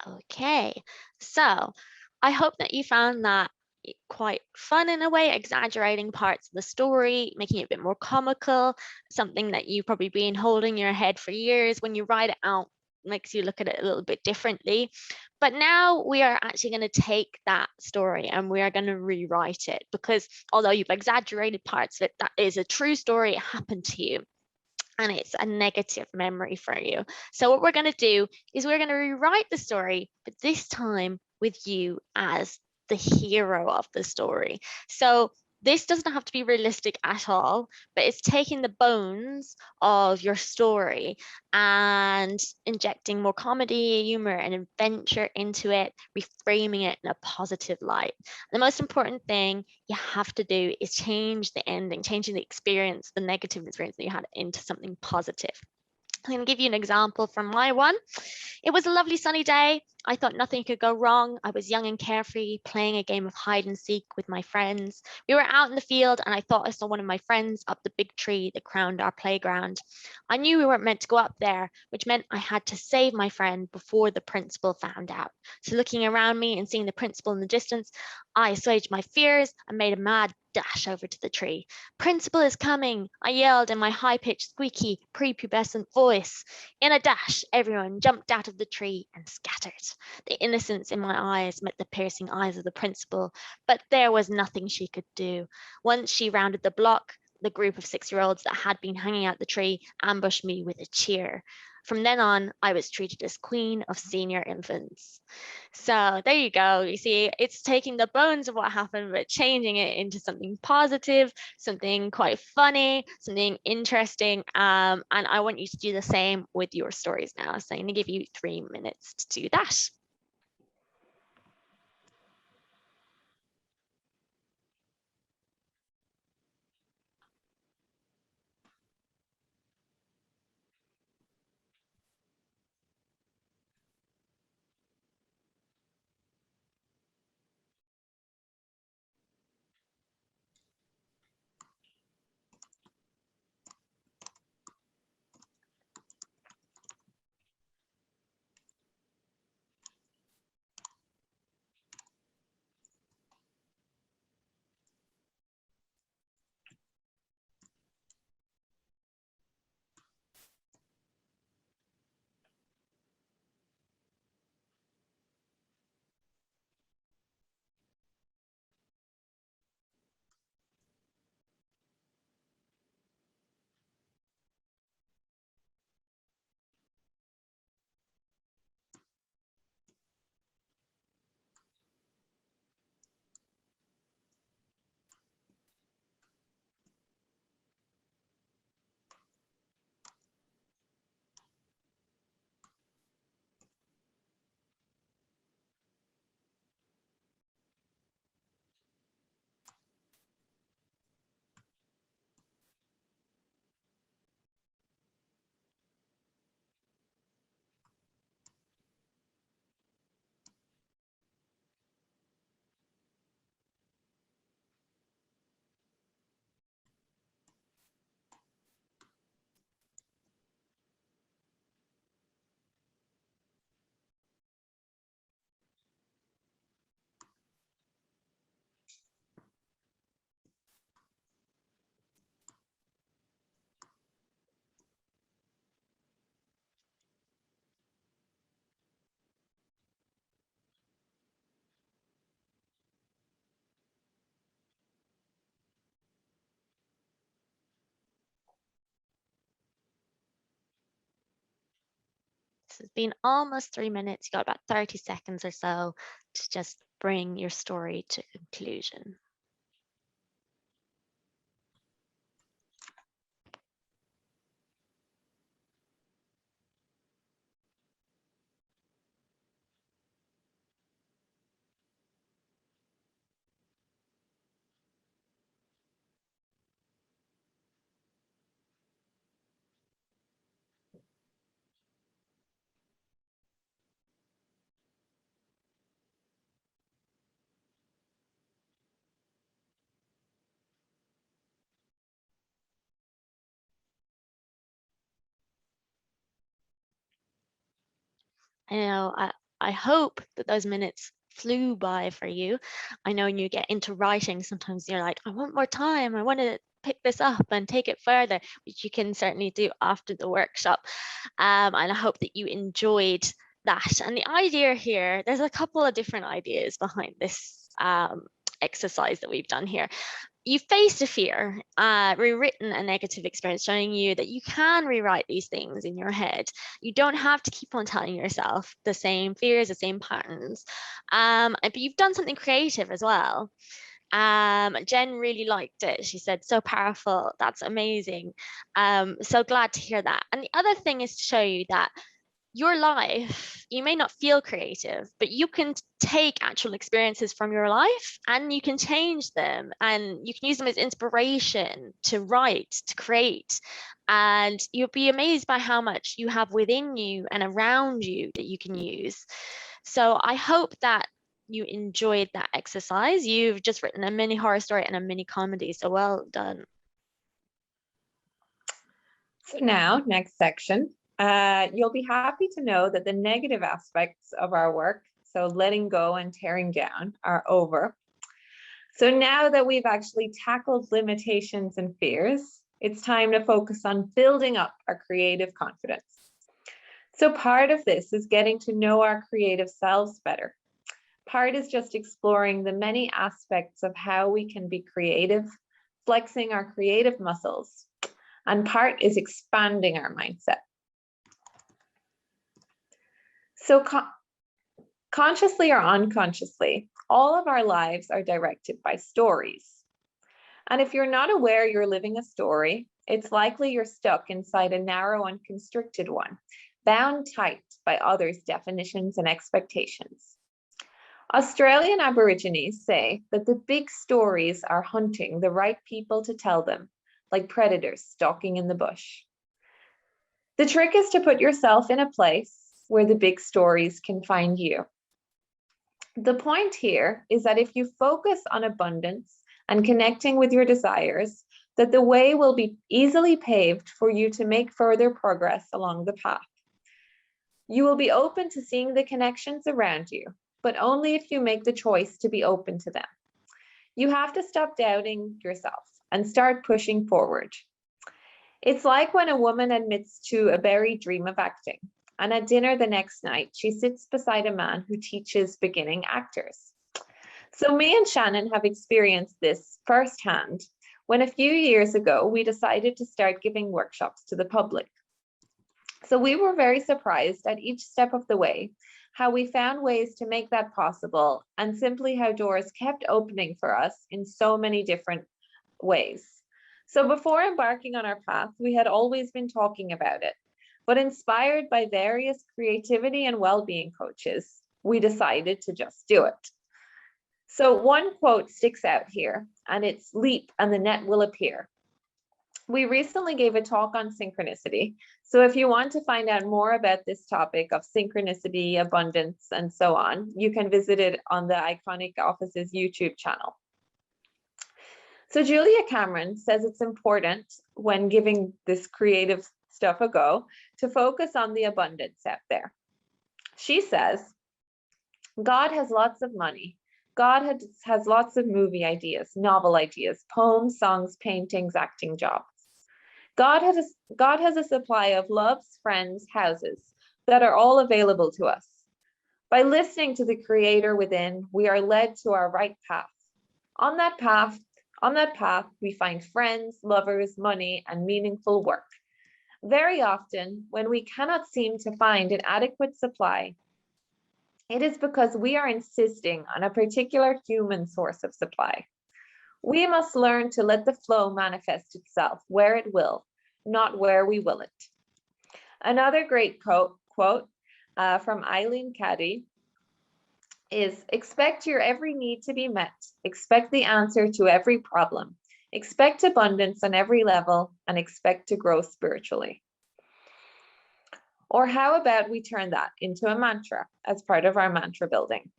Okay, so I hope that you found that quite fun in a way, exaggerating parts of the story, making it a bit more comical, something that you've probably been holding in your head for years. When you write it out, makes you look at it a little bit differently. But now we are actually going to take that story and we are going to rewrite it, because although you've exaggerated parts of it, that is a true story. It happened to you, and it's a negative memory for you. So what we're going to do is we're going to rewrite the story, but this time with you as the hero of the story. So this doesn't have to be realistic at all, but it's taking the bones of your story and injecting more comedy, humor, and adventure into it, reframing it in a positive light. The most important thing you have to do is change the ending, changing the experience, the negative experience that you had, into something positive. I'm going to give you an example from my one. It was a lovely sunny day. I thought nothing could go wrong. I was young and carefree, playing a game of hide and seek with my friends. We were out in the field, and I thought I saw one of my friends up the big tree that crowned our playground. I knew we weren't meant to go up there, which meant I had to save my friend before the principal found out. So looking around me and seeing the principal in the distance, I assuaged my fears and made a mad dash over to the tree. "Principal is coming," I yelled in my high-pitched, squeaky, prepubescent voice. In a dash, everyone jumped out of the tree and scattered. The innocence in my eyes met the piercing eyes of the principal, but there was nothing she could do. Once she rounded the block, the group of 6-year-olds that had been hanging out the tree ambushed me with a cheer. From then on, I was treated as queen of senior infants. So there you go. You see, it's taking the bones of what happened, but changing it into something positive, something quite funny, something interesting. And I want you to do the same with your stories now. So I'm going to give you 3 minutes to do that. So it's been almost 3 minutes. You got about 30 seconds or so to just bring your story to conclusion. I hope that those minutes flew by for you. I know when you get into writing, sometimes you're like, I want more time. I want to pick this up and take it further, which you can certainly do after the workshop. And I hope that you enjoyed that. And the idea here, there's a couple of different ideas behind this exercise that we've done here. You faced a fear, rewritten a negative experience, showing you that you can rewrite these things in your head. You don't have to keep on telling yourself the same fears, the same patterns. But you've done something creative as well. Jen really liked it. She said, so powerful. That's amazing. So glad to hear that. And the other thing is to show you that your life, you may not feel creative, but you can take actual experiences from your life and you can change them and you can use them as inspiration to write, to create. And you'll be amazed by how much you have within you and around you that you can use. So I hope that you enjoyed that exercise. You've just written a mini horror story and a mini comedy, so well done. So now, next section, you'll be happy to know that the negative aspects of our work, so letting go and tearing down, are over. So now that we've actually tackled limitations and fears, it's time to focus on building up our creative confidence. So part of this is getting to know our creative selves better. Part is just exploring the many aspects of how we can be creative, flexing our creative muscles. And part is expanding our mindset. So consciously or unconsciously, all of our lives are directed by stories. And if you're not aware you're living a story, it's likely you're stuck inside a narrow and constricted one, bound tight by others' definitions and expectations. Australian Aborigines say that the big stories are hunting the right people to tell them, like predators stalking in the bush. The trick is to put yourself in a place where the big stories can find you. The point here is that if you focus on abundance and connecting with your desires, that the way will be easily paved for you to make further progress along the path. You will be open to seeing the connections around you, but only if you make the choice to be open to them. You have to stop doubting yourself and start pushing forward. It's like when a woman admits to a buried dream of acting, and at dinner the next night, she sits beside a man who teaches beginning actors. So me and Shannon have experienced this firsthand when a few years ago, we decided to start giving workshops to the public. So we were very surprised at each step of the way, how we found ways to make that possible, and simply how doors kept opening for us in so many different ways. So before embarking on our path, we had always been talking about it, but inspired by various creativity and well-being coaches, we decided to just do it. So one quote sticks out here, and it's leap and the net will appear. We recently gave a talk on synchronicity. So if you want to find out more about this topic of synchronicity, abundance, and so on, you can visit it on the Iconic Office's YouTube channel. So Julia Cameron says it's important when giving this creative stuff a go to focus on the abundance out there. She says, God has lots of money. God has lots of movie ideas, novel ideas, poems, songs, paintings, acting jobs. God has a supply of loves, friends, houses that are all available to us. By listening to the Creator within, we are led to our right path. On that path, we find friends, lovers, money, and meaningful work. Very often, when we cannot seem to find an adequate supply, it is because we are insisting on a particular human source of supply. We must learn to let the flow manifest itself where it will, not where we will it. Another great quote from Eileen Cady is, expect your every need to be met, expect the answer to every problem, expect abundance on every level, and expect to grow spiritually. Or how about we turn that into a mantra as part of our mantra building?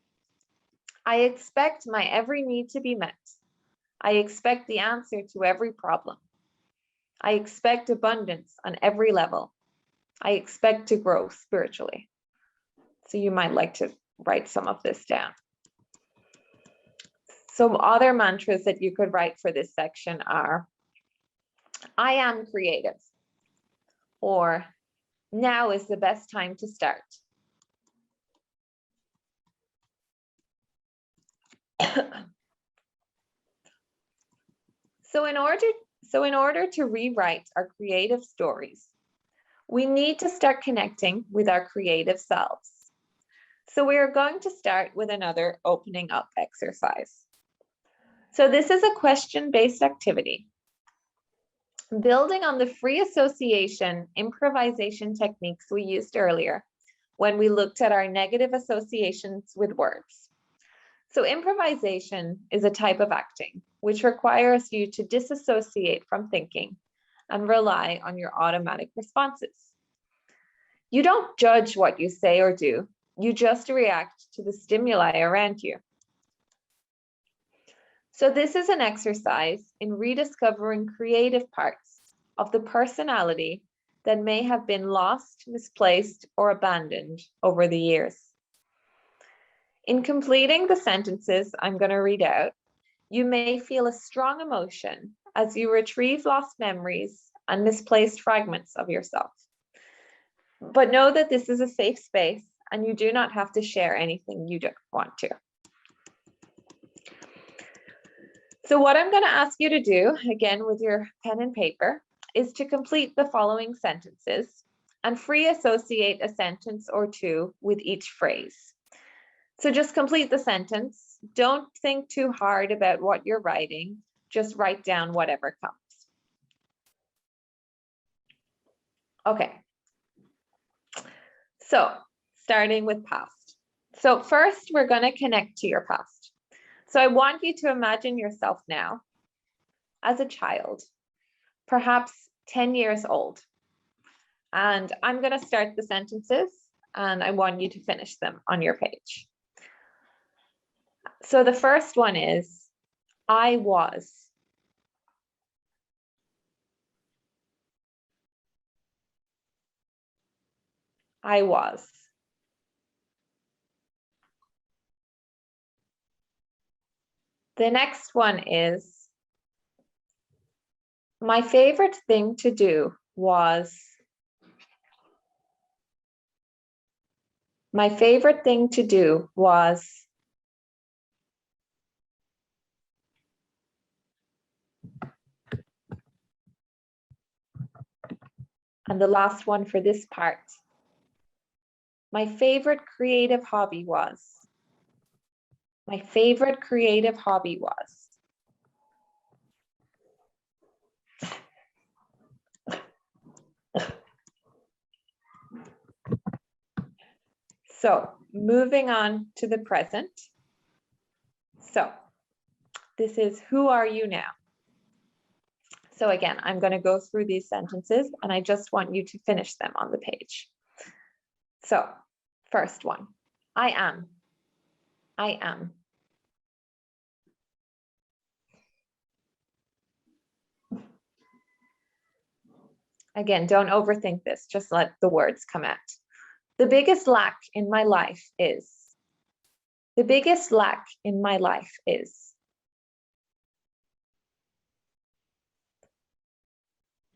I expect my every need to be met. I expect the answer to every problem. I expect abundance on every level. I expect to grow spiritually. So you might like to write some of this down. Some other mantras that you could write for this section are, I am creative, or now is the best time to start. So in order to rewrite our creative stories, we need to start connecting with our creative selves. So we are going to start with another opening up exercise. So this is a question-based activity, building on the free association improvisation techniques we used earlier when we looked at our negative associations with words. So improvisation is a type of acting which requires you to disassociate from thinking and rely on your automatic responses. You don't judge what you say or do, you just react to the stimuli around you. So this is an exercise in rediscovering creative parts of the personality that may have been lost, misplaced, or abandoned over the years. In completing the sentences I'm going to read out, you may feel a strong emotion as you retrieve lost memories and misplaced fragments of yourself. But know that this is a safe space and you do not have to share anything you don't want to. So what I'm going to ask you to do, again with your pen and paper, is to complete the following sentences and free associate a sentence or two with each phrase. So just complete the sentence. Don't think too hard about what you're writing. Just write down whatever comes. Okay. So starting with past. So first, we're going to connect to your past. So I want you to imagine yourself now as a child, perhaps 10 years old. And I'm going to start the sentences and I want you to finish them on your page. So the first one is, I was. I was. The next one is, my favorite thing to do was. My favorite thing to do was. And the last one for this part. My favorite creative hobby was. My favorite creative hobby was. So moving on to the present. So this is, who are you now? So again, I'm going to go through these sentences and I just want you to finish them on the page. So first one, I am. I am. Again, don't overthink this, just let the words come out. The biggest lack in my life is. The biggest lack in my life is.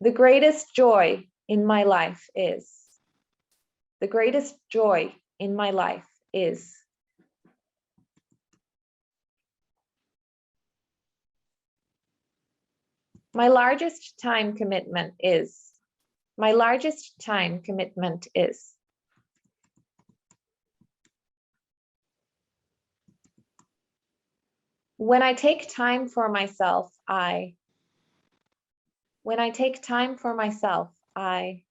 The greatest joy in my life is. The greatest joy in my life is. My largest time commitment is. My largest time commitment is. When I take time for myself, when I take time for myself, I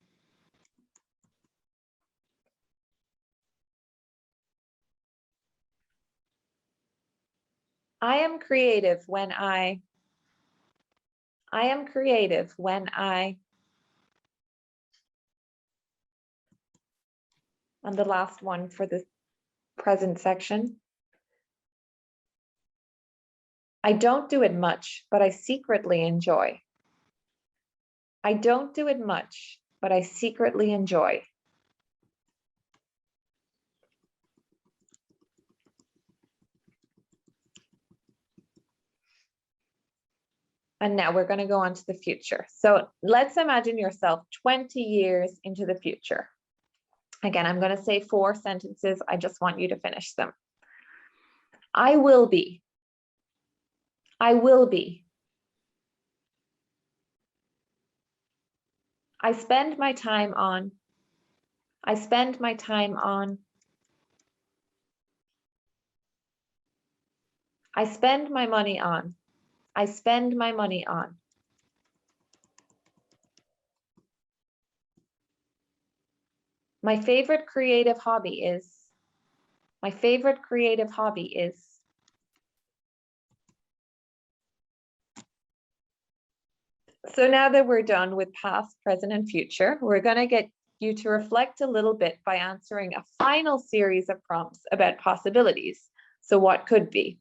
am creative when I am creative when and the last one for the present section. I don't do it much, but I secretly enjoy. I don't do it much, but I secretly enjoy. And now we're going to go on to the future. So let's imagine yourself 20 years into the future. Again, I'm going to say 4 sentences. I just want you to finish them. I will be. I will be. I spend my time on. I spend my time on. I spend my money on. I spend my money on. My favorite creative hobby is. My favorite creative hobby is. So now that we're done with past, present, and future, we're going to get you to reflect a little bit by answering a final series of prompts about possibilities. So what could be?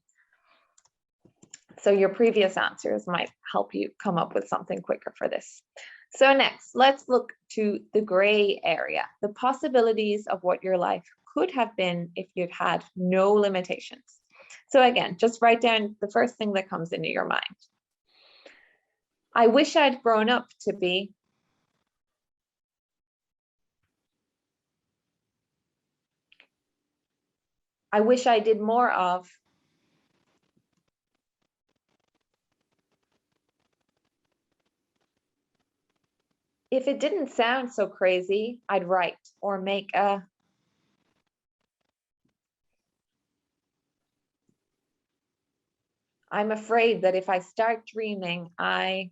So your previous answers might help you come up with something quicker for this. So next, let's look to the gray area, the possibilities of what your life could have been if you'd had no limitations. So again, just write down the first thing that comes into your mind. I wish I'd grown up to be. I wish I did more of. If it didn't sound so crazy, I'd write or make a. I'm afraid that if I start dreaming, and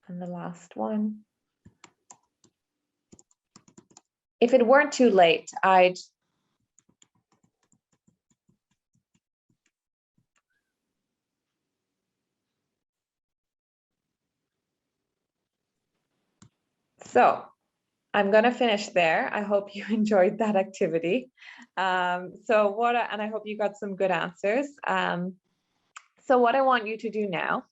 the last one. If it weren't too late, I'd. So I'm going to finish there. I hope you enjoyed that activity. And I hope you got some good answers. So what I want you to do now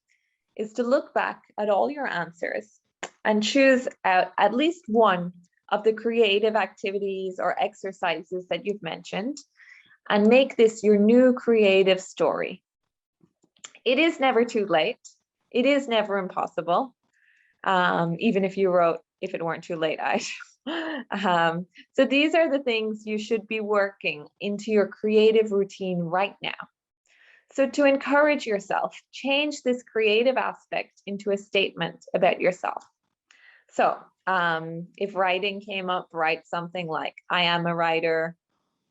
is to look back at all your answers and choose out at least one of the creative activities or exercises that you've mentioned and make this your new creative story. It is never too late. It is never impossible. Even if you wrote, if it weren't too late, so these are the things you should be working into your creative routine right now. So to encourage yourself, change this creative aspect into a statement about yourself. So if writing came up, write something like, I am a writer,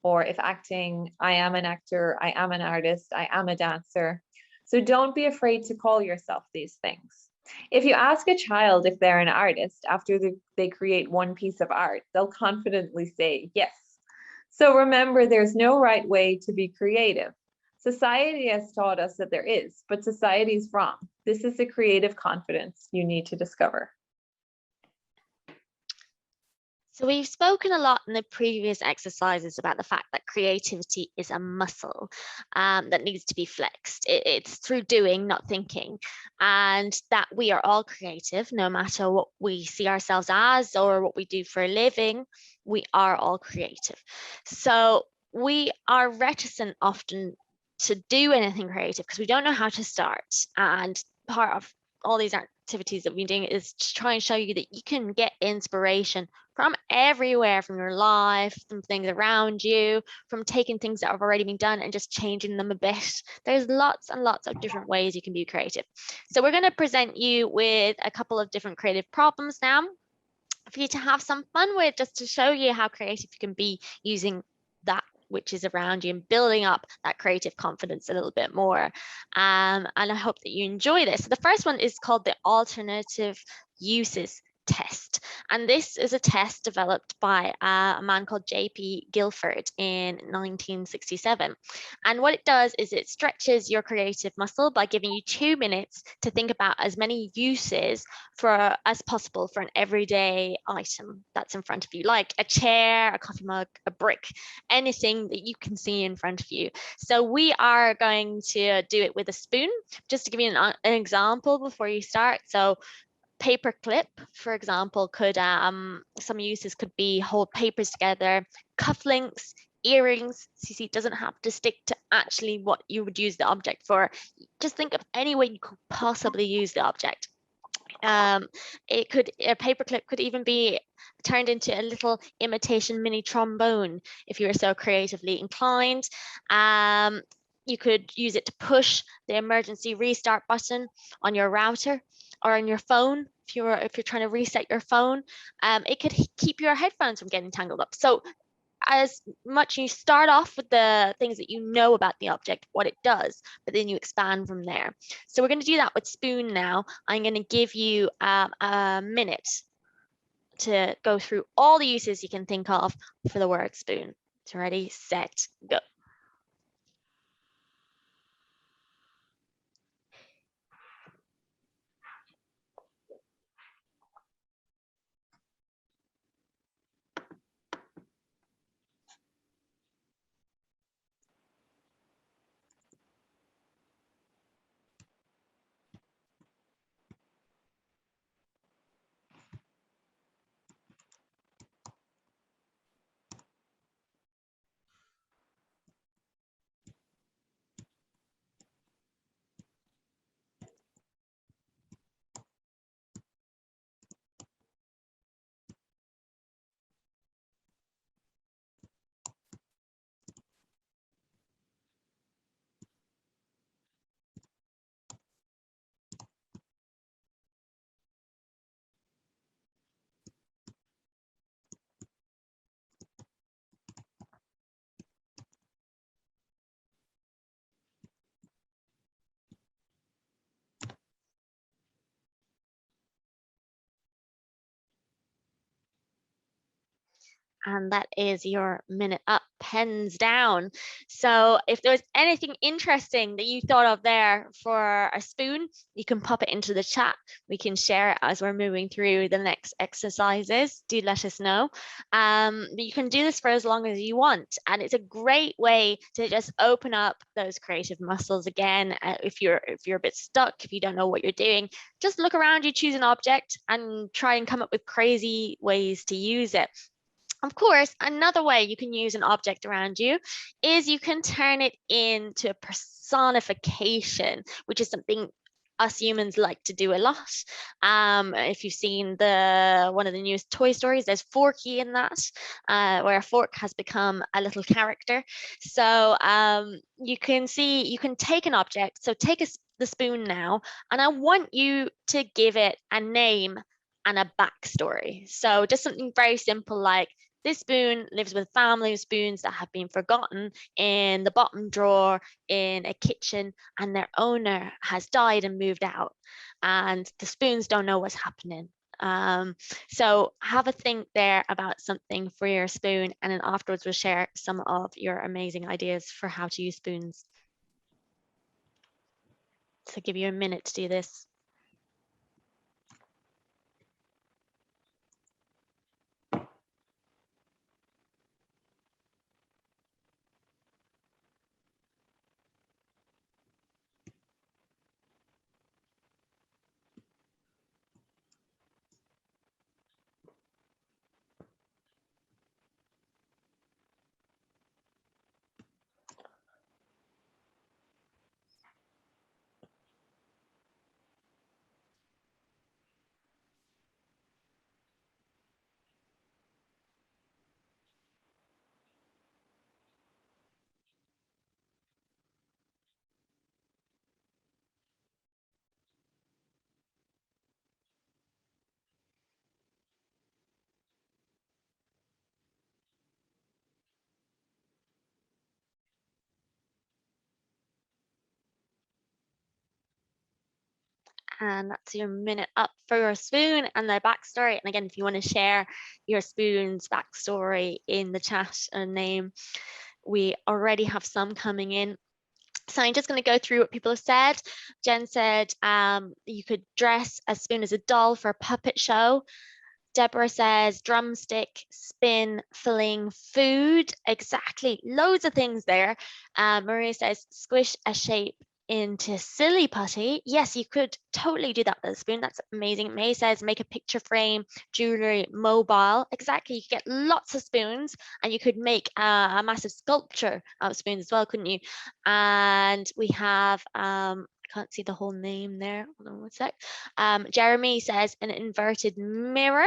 or if acting, I am an actor, I am an artist, I am a dancer. So don't be afraid to call yourself these things. If you ask a child if they're an artist after they create one piece of art, they'll confidently say yes. So remember, there's no right way to be creative. Society has taught us that there is, but society's wrong. This is the creative confidence you need to discover. So we've spoken a lot in the previous exercises about the fact that creativity is a muscle that needs to be flexed. It's through doing, not thinking, and that we are all creative, no matter what we see ourselves as or what we do for a living, we are all creative. So we are reticent often to do anything creative because we don't know how to start, and part of all these activities that we're doing is to try and show you that you can get inspiration from everywhere, from your life, from things around you, from taking things that have already been done and just changing them a bit. There's lots and lots of different ways you can be creative. So we're going to present you with a couple of different creative problems now for you to have some fun with, just to show you how creative you can be using that which is around you and building up that creative confidence a little bit more. And I hope that you enjoy this. So the first one is called the alternative uses test. And this is a test developed by a man called J.P. Guilford in 1967. And what it does is it stretches your creative muscle by giving you 2 minutes to think about as many uses as possible for an everyday item that's in front of you, like a chair, a coffee mug, a brick, anything that you can see in front of you. So we are going to do it with a spoon, just to give you an example before you start. So paper clip, for example, could some uses could be hold papers together, cufflinks, earrings. So you see, it doesn't have to stick to actually what you would use the object for. Just think of any way you could possibly use the object. A paperclip could even be turned into a little imitation mini trombone if you were so creatively inclined. You could use it to push the emergency restart button on your router or on your phone if you're trying to reset your phone. It could keep your headphones from getting tangled up. So as much you start off with the things that you know about the object, what it does, but then you expand from there. So we're going to do that with spoon now. I'm going to give you a minute to go through all the uses you can think of for the word spoon. So ready, set, go. And that is your minute up, pens down. So if there's anything interesting that you thought of there for a spoon, you can pop it into the chat. We can share it as we're moving through the next exercises. Do let us know. But you can do this for as long as you want. And it's a great way to just open up those creative muscles again. If you're a bit stuck, if you don't know what you're doing, just look around you, choose an object and try and come up with crazy ways to use it. Of course, another way you can use an object around you is you can turn it into a personification, which is something us humans like to do a lot. If you've seen one of the newest Toy Stories, there's Forky in that, where a fork has become a little character. So you can take an object. So take the spoon now, and I want you to give it a name and a backstory. So just something very simple like, this spoon lives with a family of spoons that have been forgotten in the bottom drawer in a kitchen, and their owner has died and moved out, and the spoons don't know what's happening. So have a think there about something for your spoon, and then afterwards we'll share some of your amazing ideas for how to use spoons. So give you a minute to do this. And that's your minute up for your spoon and their backstory. And again, if you want to share your spoon's backstory in the chat and name, we already have some coming in. So I'm just going to go through what people have said. Jen said you could dress a spoon as a doll for a puppet show. Deborah says drumstick, spin, filling, food. Exactly. Loads of things there. Maria says squish a shape into silly putty. Yes, you could totally do that with a spoon. That's amazing. May says make a picture frame, jewelry, mobile. Exactly. You could get lots of spoons and you could make a massive sculpture out of spoons as well, couldn't you? And we have I can't see the whole name there. Hold on one sec. Jeremy says an inverted mirror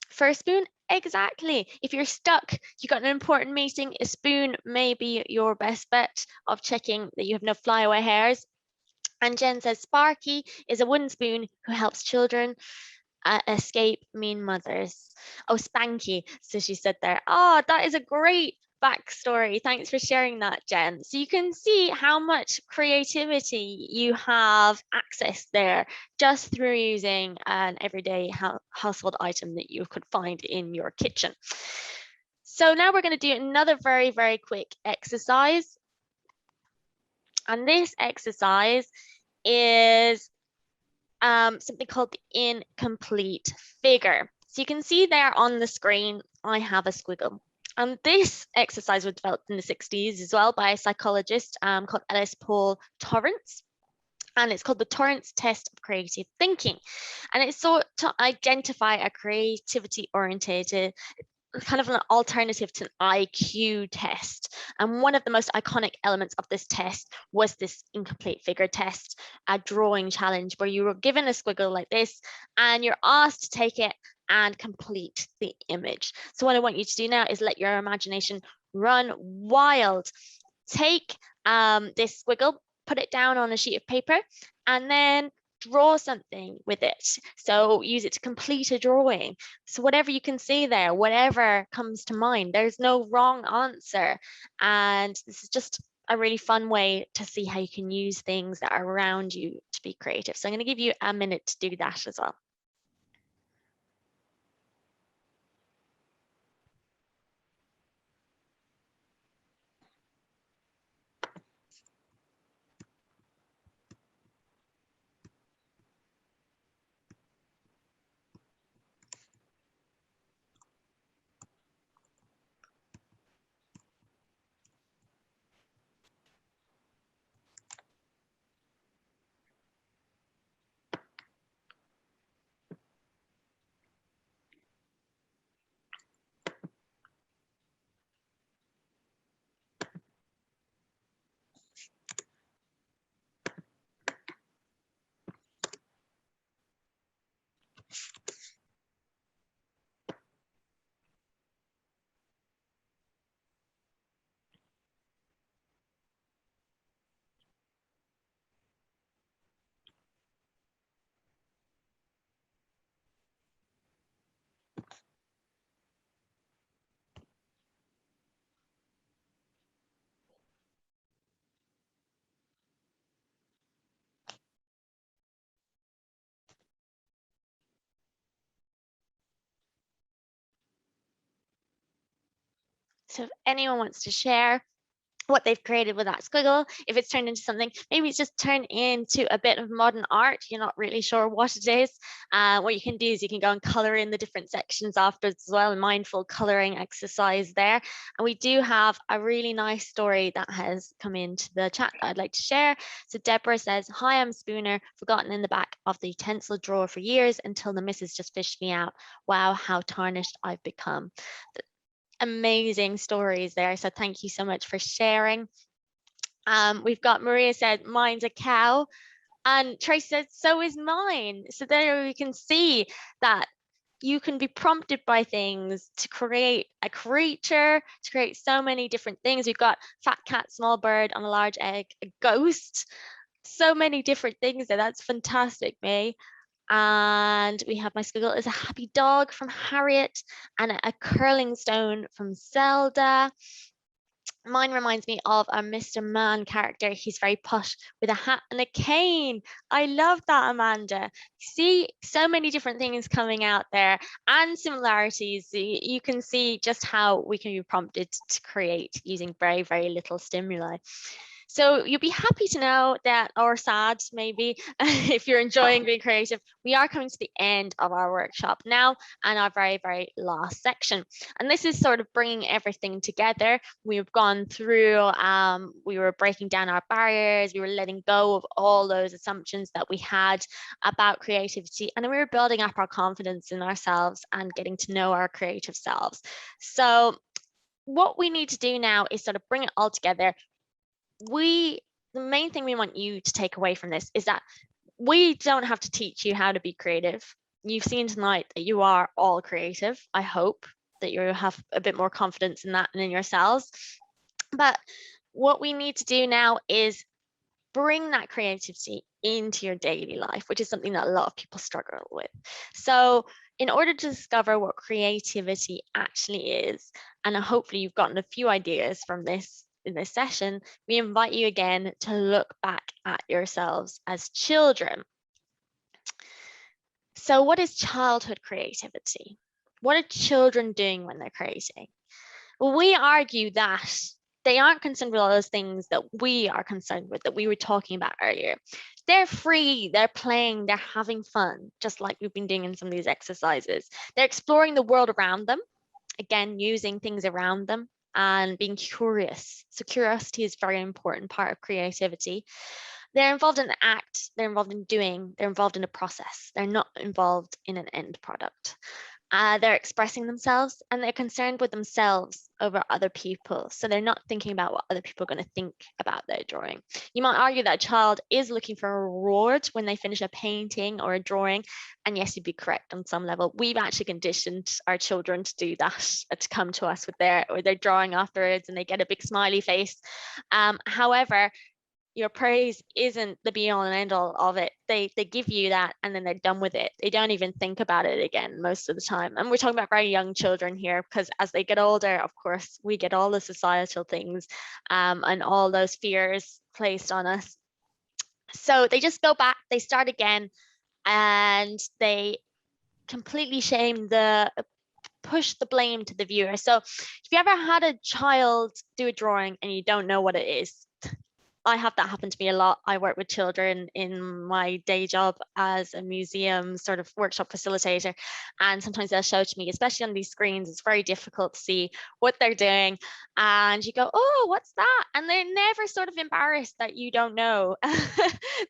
for a spoon. Exactly. If you're stuck, you got an important meeting, a spoon may be your best bet of checking that you have no flyaway hairs. And Jen says Sparky is a wooden spoon who helps children escape mean mothers. Oh, Spanky. So she said there. Oh, that is a great backstory. Thanks for sharing that, Jen. So you can see how much creativity you have access there just through using an everyday household item that you could find in your kitchen. So now we're going to do another very, very quick exercise. And this exercise is something called the incomplete figure. So you can see there on the screen, I have a squiggle. And this exercise was developed in the 60s as well by a psychologist called Ellis Paul Torrance. And it's called the Torrance Test of Creative Thinking. And it's sought to identify a creativity oriented kind of an alternative to an IQ test. And one of the most iconic elements of this test was this incomplete figure test, a drawing challenge where you were given a squiggle like this and you're asked to take it and complete the image. So what I want you to do now is let your imagination run wild. Take this squiggle, put it down on a sheet of paper, and then draw something with it. So use it to complete a drawing. So whatever you can see there, whatever comes to mind, there's no wrong answer. And this is just a really fun way to see how you can use things that are around you to be creative. So I'm going to give you a minute to do that as well. So if anyone wants to share what they've created with that squiggle, if it's turned into something, maybe it's just turned into a bit of modern art, you're not really sure what it is. What you can do is you can go and color in the different sections afterwards as well, a mindful coloring exercise there. And we do have a really nice story that has come into the chat that I'd like to share. So Deborah says, hi, I'm Spooner, forgotten in the back of the utensil drawer for years until the missus just fished me out. Wow, how tarnished I've become. Amazing stories there. So thank you so much for sharing. We've got Maria said, mine's a cow. And Trace said, so is mine. So there you can see that you can be prompted by things to create a creature, to create so many different things. We've got fat cat, small bird on a large egg, a ghost, so many different things there. That's fantastic, May. And we have my squiggle is a happy dog from Harriet and a curling stone from Zelda. Mine reminds me of a Mr. Man character. He's very posh with a hat and a cane. I love that, Amanda. See so many different things coming out there and similarities. You can see just how we can be prompted to create using very, very little stimuli. So you'll be happy to know that, or sad maybe, if you're enjoying being creative, we are coming to the end of our workshop now and our very, very last section. And this is sort of bringing everything together. We've gone through, we were breaking down our barriers, we were letting go of all those assumptions that we had about creativity, and then we were building up our confidence in ourselves and getting to know our creative selves. So what we need to do now is sort of bring it all together. The main thing we want you to take away from this is that we don't have to teach you how to be creative. You've seen tonight that you are all creative. I hope that you have a bit more confidence in that and in yourselves. But what we need to do now is bring that creativity into your daily life, which is something that a lot of people struggle with. So in order to discover what creativity actually is, and hopefully you've gotten a few ideas from this in this session, we invite you again to look back at yourselves as children. So what is childhood creativity? What are children doing when they're creating? Well, we argue that they aren't concerned with all those things that we are concerned with, that we were talking about earlier. They're free, they're playing, they're having fun, just like we've been doing in some of these exercises. They're exploring the world around them, again, using things around them and being curious. So curiosity is a very important part of creativity. They're involved in the act, they're involved in doing, they're involved in a process. They're not involved in an end product. They're expressing themselves and they're concerned with themselves over other people. So they're not thinking about what other people are going to think about their drawing. You might argue that a child is looking for a reward when they finish a painting or a drawing. And yes, you'd be correct on some level. We've actually conditioned our children to do that, to come to us with their drawing afterwards and they get a big smiley face. However, your praise isn't the be all and end all of it. They give you that and then they're done with it. They don't even think about it again most of the time. And we're talking about very young children here, because as they get older, of course, we get all the societal things and all those fears placed on us. So they just go back, they start again, and they completely push the blame to the viewer. So if you ever had a child do a drawing and you don't know what it is, I have that happen to me a lot. I work with children in my day job as a museum sort of workshop facilitator. And sometimes they'll show to me, especially on these screens, it's very difficult to see what they're doing. And you go, oh, what's that? And they're never sort of embarrassed that you don't know.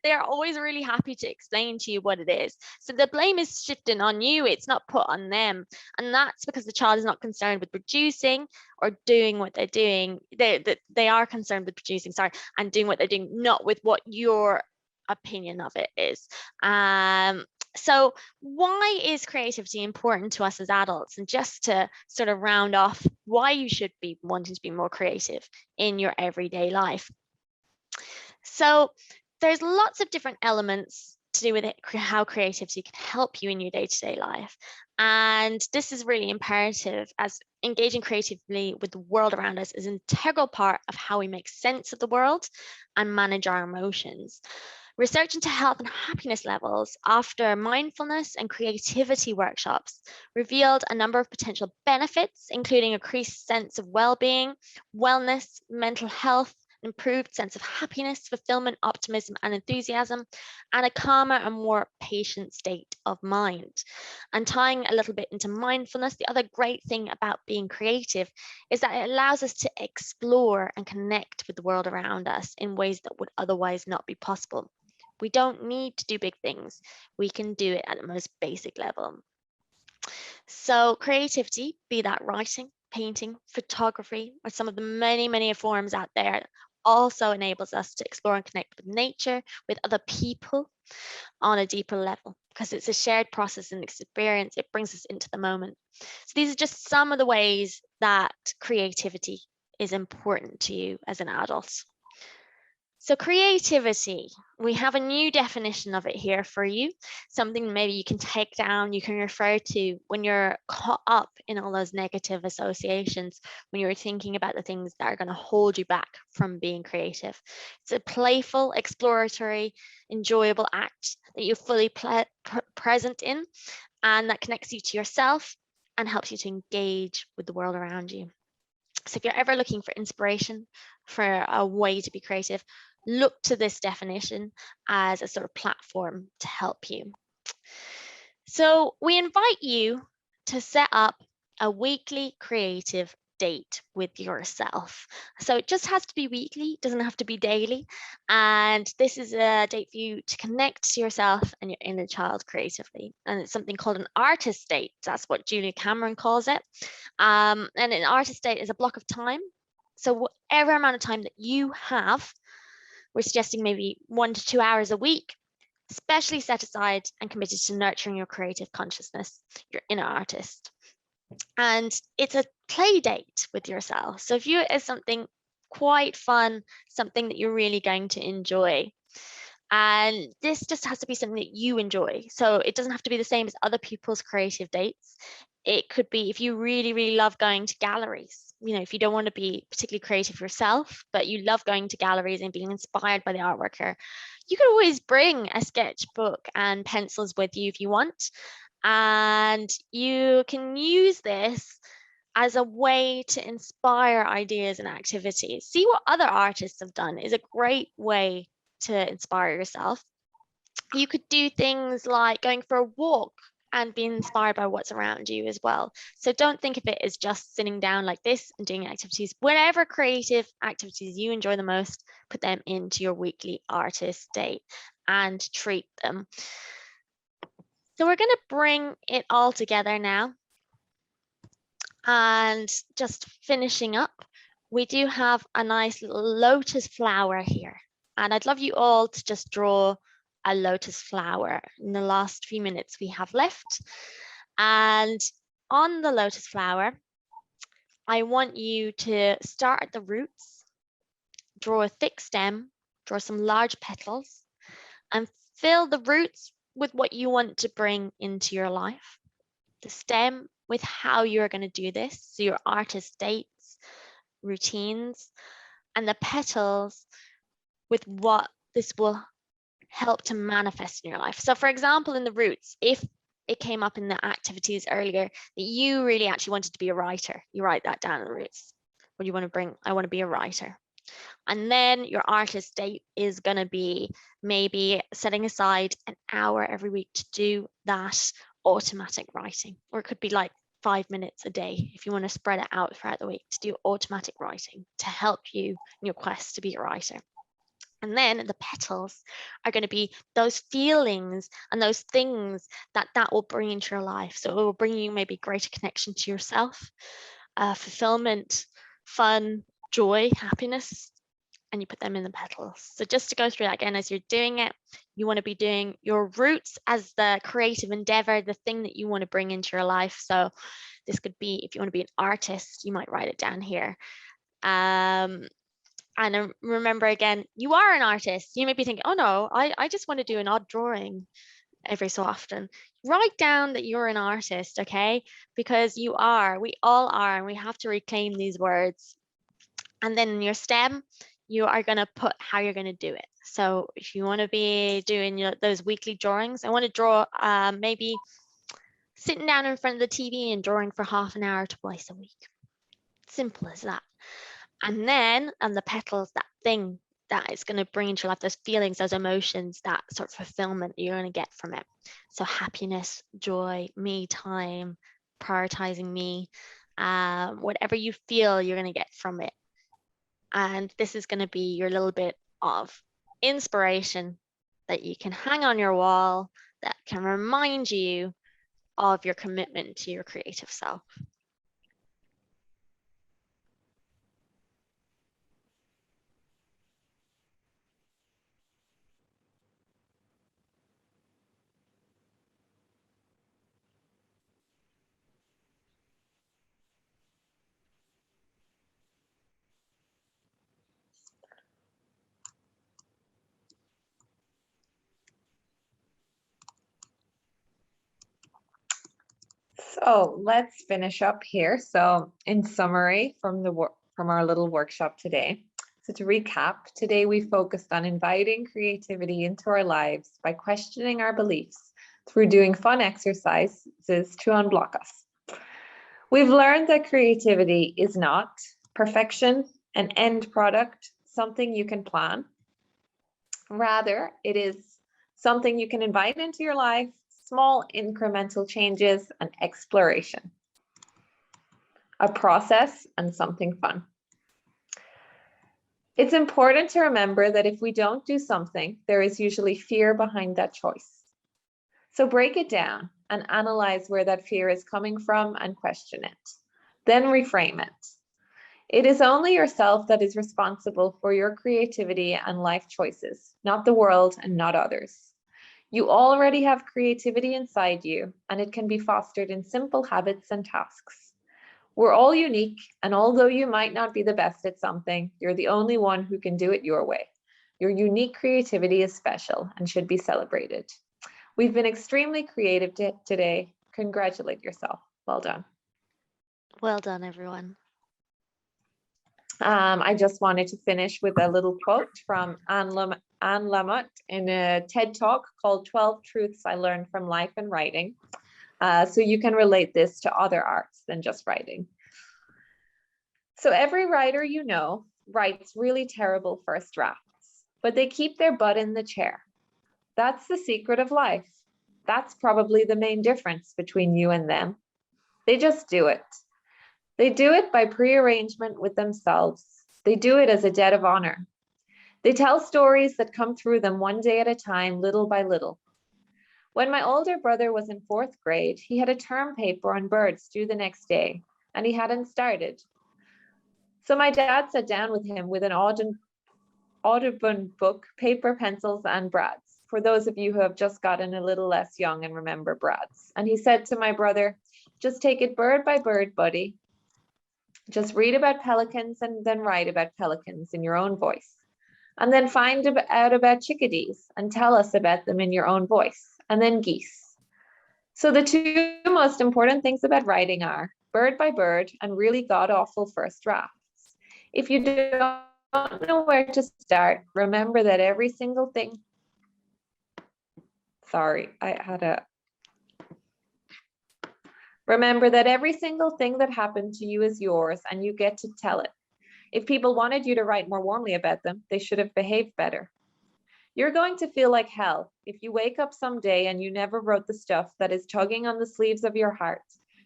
They're always really happy to explain to you what it is. So the blame is shifting on you. It's not put on them. And that's because the child is not concerned with producing or doing what they're doing. They are concerned with producing, and doing what they're doing, not with what your opinion of it is. So why is creativity important to us as adults? And just to sort of round off why you should be wanting to be more creative in your everyday life. So there's lots of different elements to do with it, how creativity can help you in your day-to-day life. And this is really imperative, as engaging creatively with the world around us is an integral part of how we make sense of the world and manage our emotions. Research into health and happiness levels after mindfulness and creativity workshops revealed a number of potential benefits, including increased sense of well-being, wellness, mental health, improved sense of happiness, fulfillment, optimism, and enthusiasm, and a calmer and more patient state of mind. And tying a little bit into mindfulness, the other great thing about being creative is that it allows us to explore and connect with the world around us in ways that would otherwise not be possible. We don't need to do big things. We can do it at the most basic level. So creativity, be that writing, painting, photography, or some of the many, many forms out there, also enables us to explore and connect with nature, with other people on a deeper level, because it's a shared process and experience. It brings us into the moment. So these are just some of the ways that creativity is important to you as an adult. So creativity, we have a new definition of it here for you, something maybe you can take down, you can refer to when you're caught up in all those negative associations, when you're thinking about the things that are going to hold you back from being creative. It's a playful, exploratory, enjoyable act that you're fully present in, and that connects you to yourself and helps you to engage with the world around you. So if you're ever looking for inspiration, for a way to be creative, look to this definition as a sort of platform to help you. So we invite you to set up a weekly creative date with yourself. So it just has to be weekly, doesn't have to be daily. And this is a date for you to connect to yourself and your inner child creatively. And it's something called an artist date. That's what Julia Cameron calls it. And an artist date is a block of time. So whatever amount of time that you have, we're suggesting maybe 1 to 2 hours a week, especially set aside and committed to nurturing your creative consciousness, your inner artist. And it's a play date with yourself. So view it as something quite fun, something that you're really going to enjoy. And this just has to be something that you enjoy. So it doesn't have to be the same as other people's creative dates. It could be if you really, really love going to galleries, if you don't want to be particularly creative yourself, but you love going to galleries and being inspired by the artwork here, you could always bring a sketchbook and pencils with you if you want. And you can use this as a way to inspire ideas and activities. See what other artists have done is a great way to inspire yourself. You could do things like going for a walk and being inspired by what's around you as well. So don't think of it as just sitting down like this and doing activities. Whatever creative activities you enjoy the most, put them into your weekly artist date and treat them. So we're going to bring it all together now. And just finishing up, we do have a nice little lotus flower here. And I'd love you all to just draw a lotus flower in the last few minutes we have left. And on the lotus flower, I want you to start at the roots, draw a thick stem, draw some large petals, and fill the roots with what you want to bring into your life. The stem with how you're going to do this, so your artist dates, routines, and the petals with what this will help to manifest in your life. So for example, in the roots, if it came up in the activities earlier that you really actually wanted to be a writer, you write that down in the roots. What do you want to bring? I want to be a writer. And then your artist date is going to be maybe setting aside an hour every week to do that automatic writing, or it could be like 5 minutes a day if you want to spread it out throughout the week to do automatic writing to help you in your quest to be a writer. And then the petals are going to be those feelings and those things that will bring into your life. So it will bring you maybe greater connection to yourself, fulfillment, fun, joy, happiness, and you put them in the petals. So just to go through that again, as you're doing it, you want to be doing your roots as the creative endeavor, the thing that you want to bring into your life. So this could be, if you want to be an artist, you might write it down here. And remember again, you are an artist. You may be thinking, oh no, I just want to do an odd drawing every so often. Write down that you're an artist, okay? Because you are, we all are, and we have to reclaim these words. And then in your stem, you are going to put how you're going to do it. So if you want to be doing those weekly drawings, I want to draw maybe sitting down in front of the TV and drawing for half an hour twice a week. Simple as that. And then on the petals, that thing that is going to bring into your life, those feelings, those emotions, that sort of fulfillment you're going to get from it. So happiness, joy, me time, prioritizing me, whatever you feel you're going to get from it. And this is going to be your little bit of inspiration that you can hang on your wall that can remind you of your commitment to your creative self. So let's finish up here. So in summary from our little workshop today. So to recap, today we focused on inviting creativity into our lives by questioning our beliefs through doing fun exercises to unblock us. We've learned that creativity is not perfection, an end product, something you can plan. Rather, it is something you can invite into your life, small incremental changes and exploration. A process and something fun. It's important to remember that if we don't do something, there is usually fear behind that choice. So break it down and analyze where that fear is coming from and question it. Then reframe it. It is only yourself that is responsible for your creativity and life choices, not the world and not others. You already have creativity inside you, and it can be fostered in simple habits and tasks. We're all unique, and although you might not be the best at something, you're the only one who can do it your way. Your unique creativity is special and should be celebrated. We've been extremely creative today. Congratulate yourself. Well done. Well done, everyone. I just wanted to finish with a little quote from Anne Lamott in a TED Talk called 12 Truths I Learned from Life and Writing. So you can relate this to other arts than just writing. So every writer you know writes really terrible first drafts, but they keep their butt in the chair. That's the secret of life. That's probably the main difference between you and them. They just do it. They do it by prearrangement with themselves. They do it as a debt of honor. They tell stories that come through them one day at a time, little by little. When my older brother was in 4th grade, he had a term paper on birds due the next day, and he hadn't started. So my dad sat down with him with an Audubon book, paper, pencils, and brads, for those of you who have just gotten a little less young and remember brads. And he said to my brother, just take it bird by bird, buddy. Just read about pelicans and then write about pelicans in your own voice. And then find out about chickadees and tell us about them in your own voice. And then geese. So the two most important things about writing are bird by bird and really god-awful first drafts. If you don't know where to start, remember that every single thing, remember that every single thing that happened to you is yours and you get to tell it. If people wanted you to write more warmly about them, they should have behaved better. You're going to feel like hell if you wake up someday and you never wrote the stuff that is tugging on the sleeves of your heart,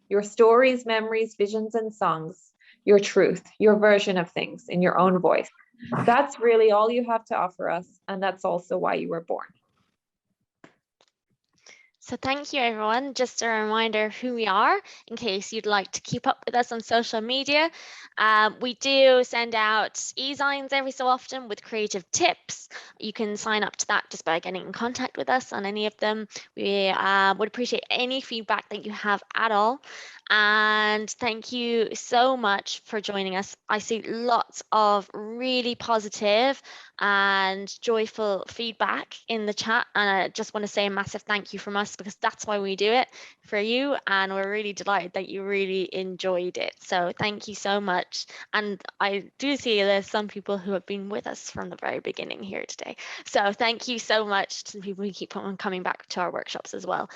your stories, memories, visions, and songs, your truth, your version of things in your own voice. That's really all you have to offer us, and that's also why you were born. So thank you, everyone. Just a reminder who we are in case you'd like to keep up with us on social media. We do send out e-signs every so often with creative tips. You can sign up to that just by getting in contact with us on any of them. We would appreciate any feedback that you have at all. And thank you so much for joining us. I see lots of really positive and joyful feedback in the chat. And I just want to say a massive thank you from us because that's why we do it for you. And we're really delighted that you really enjoyed it. So thank you so much. And I do see there's some people who have been with us from the very beginning here today. So thank you so much to the people who keep on coming back to our workshops as well.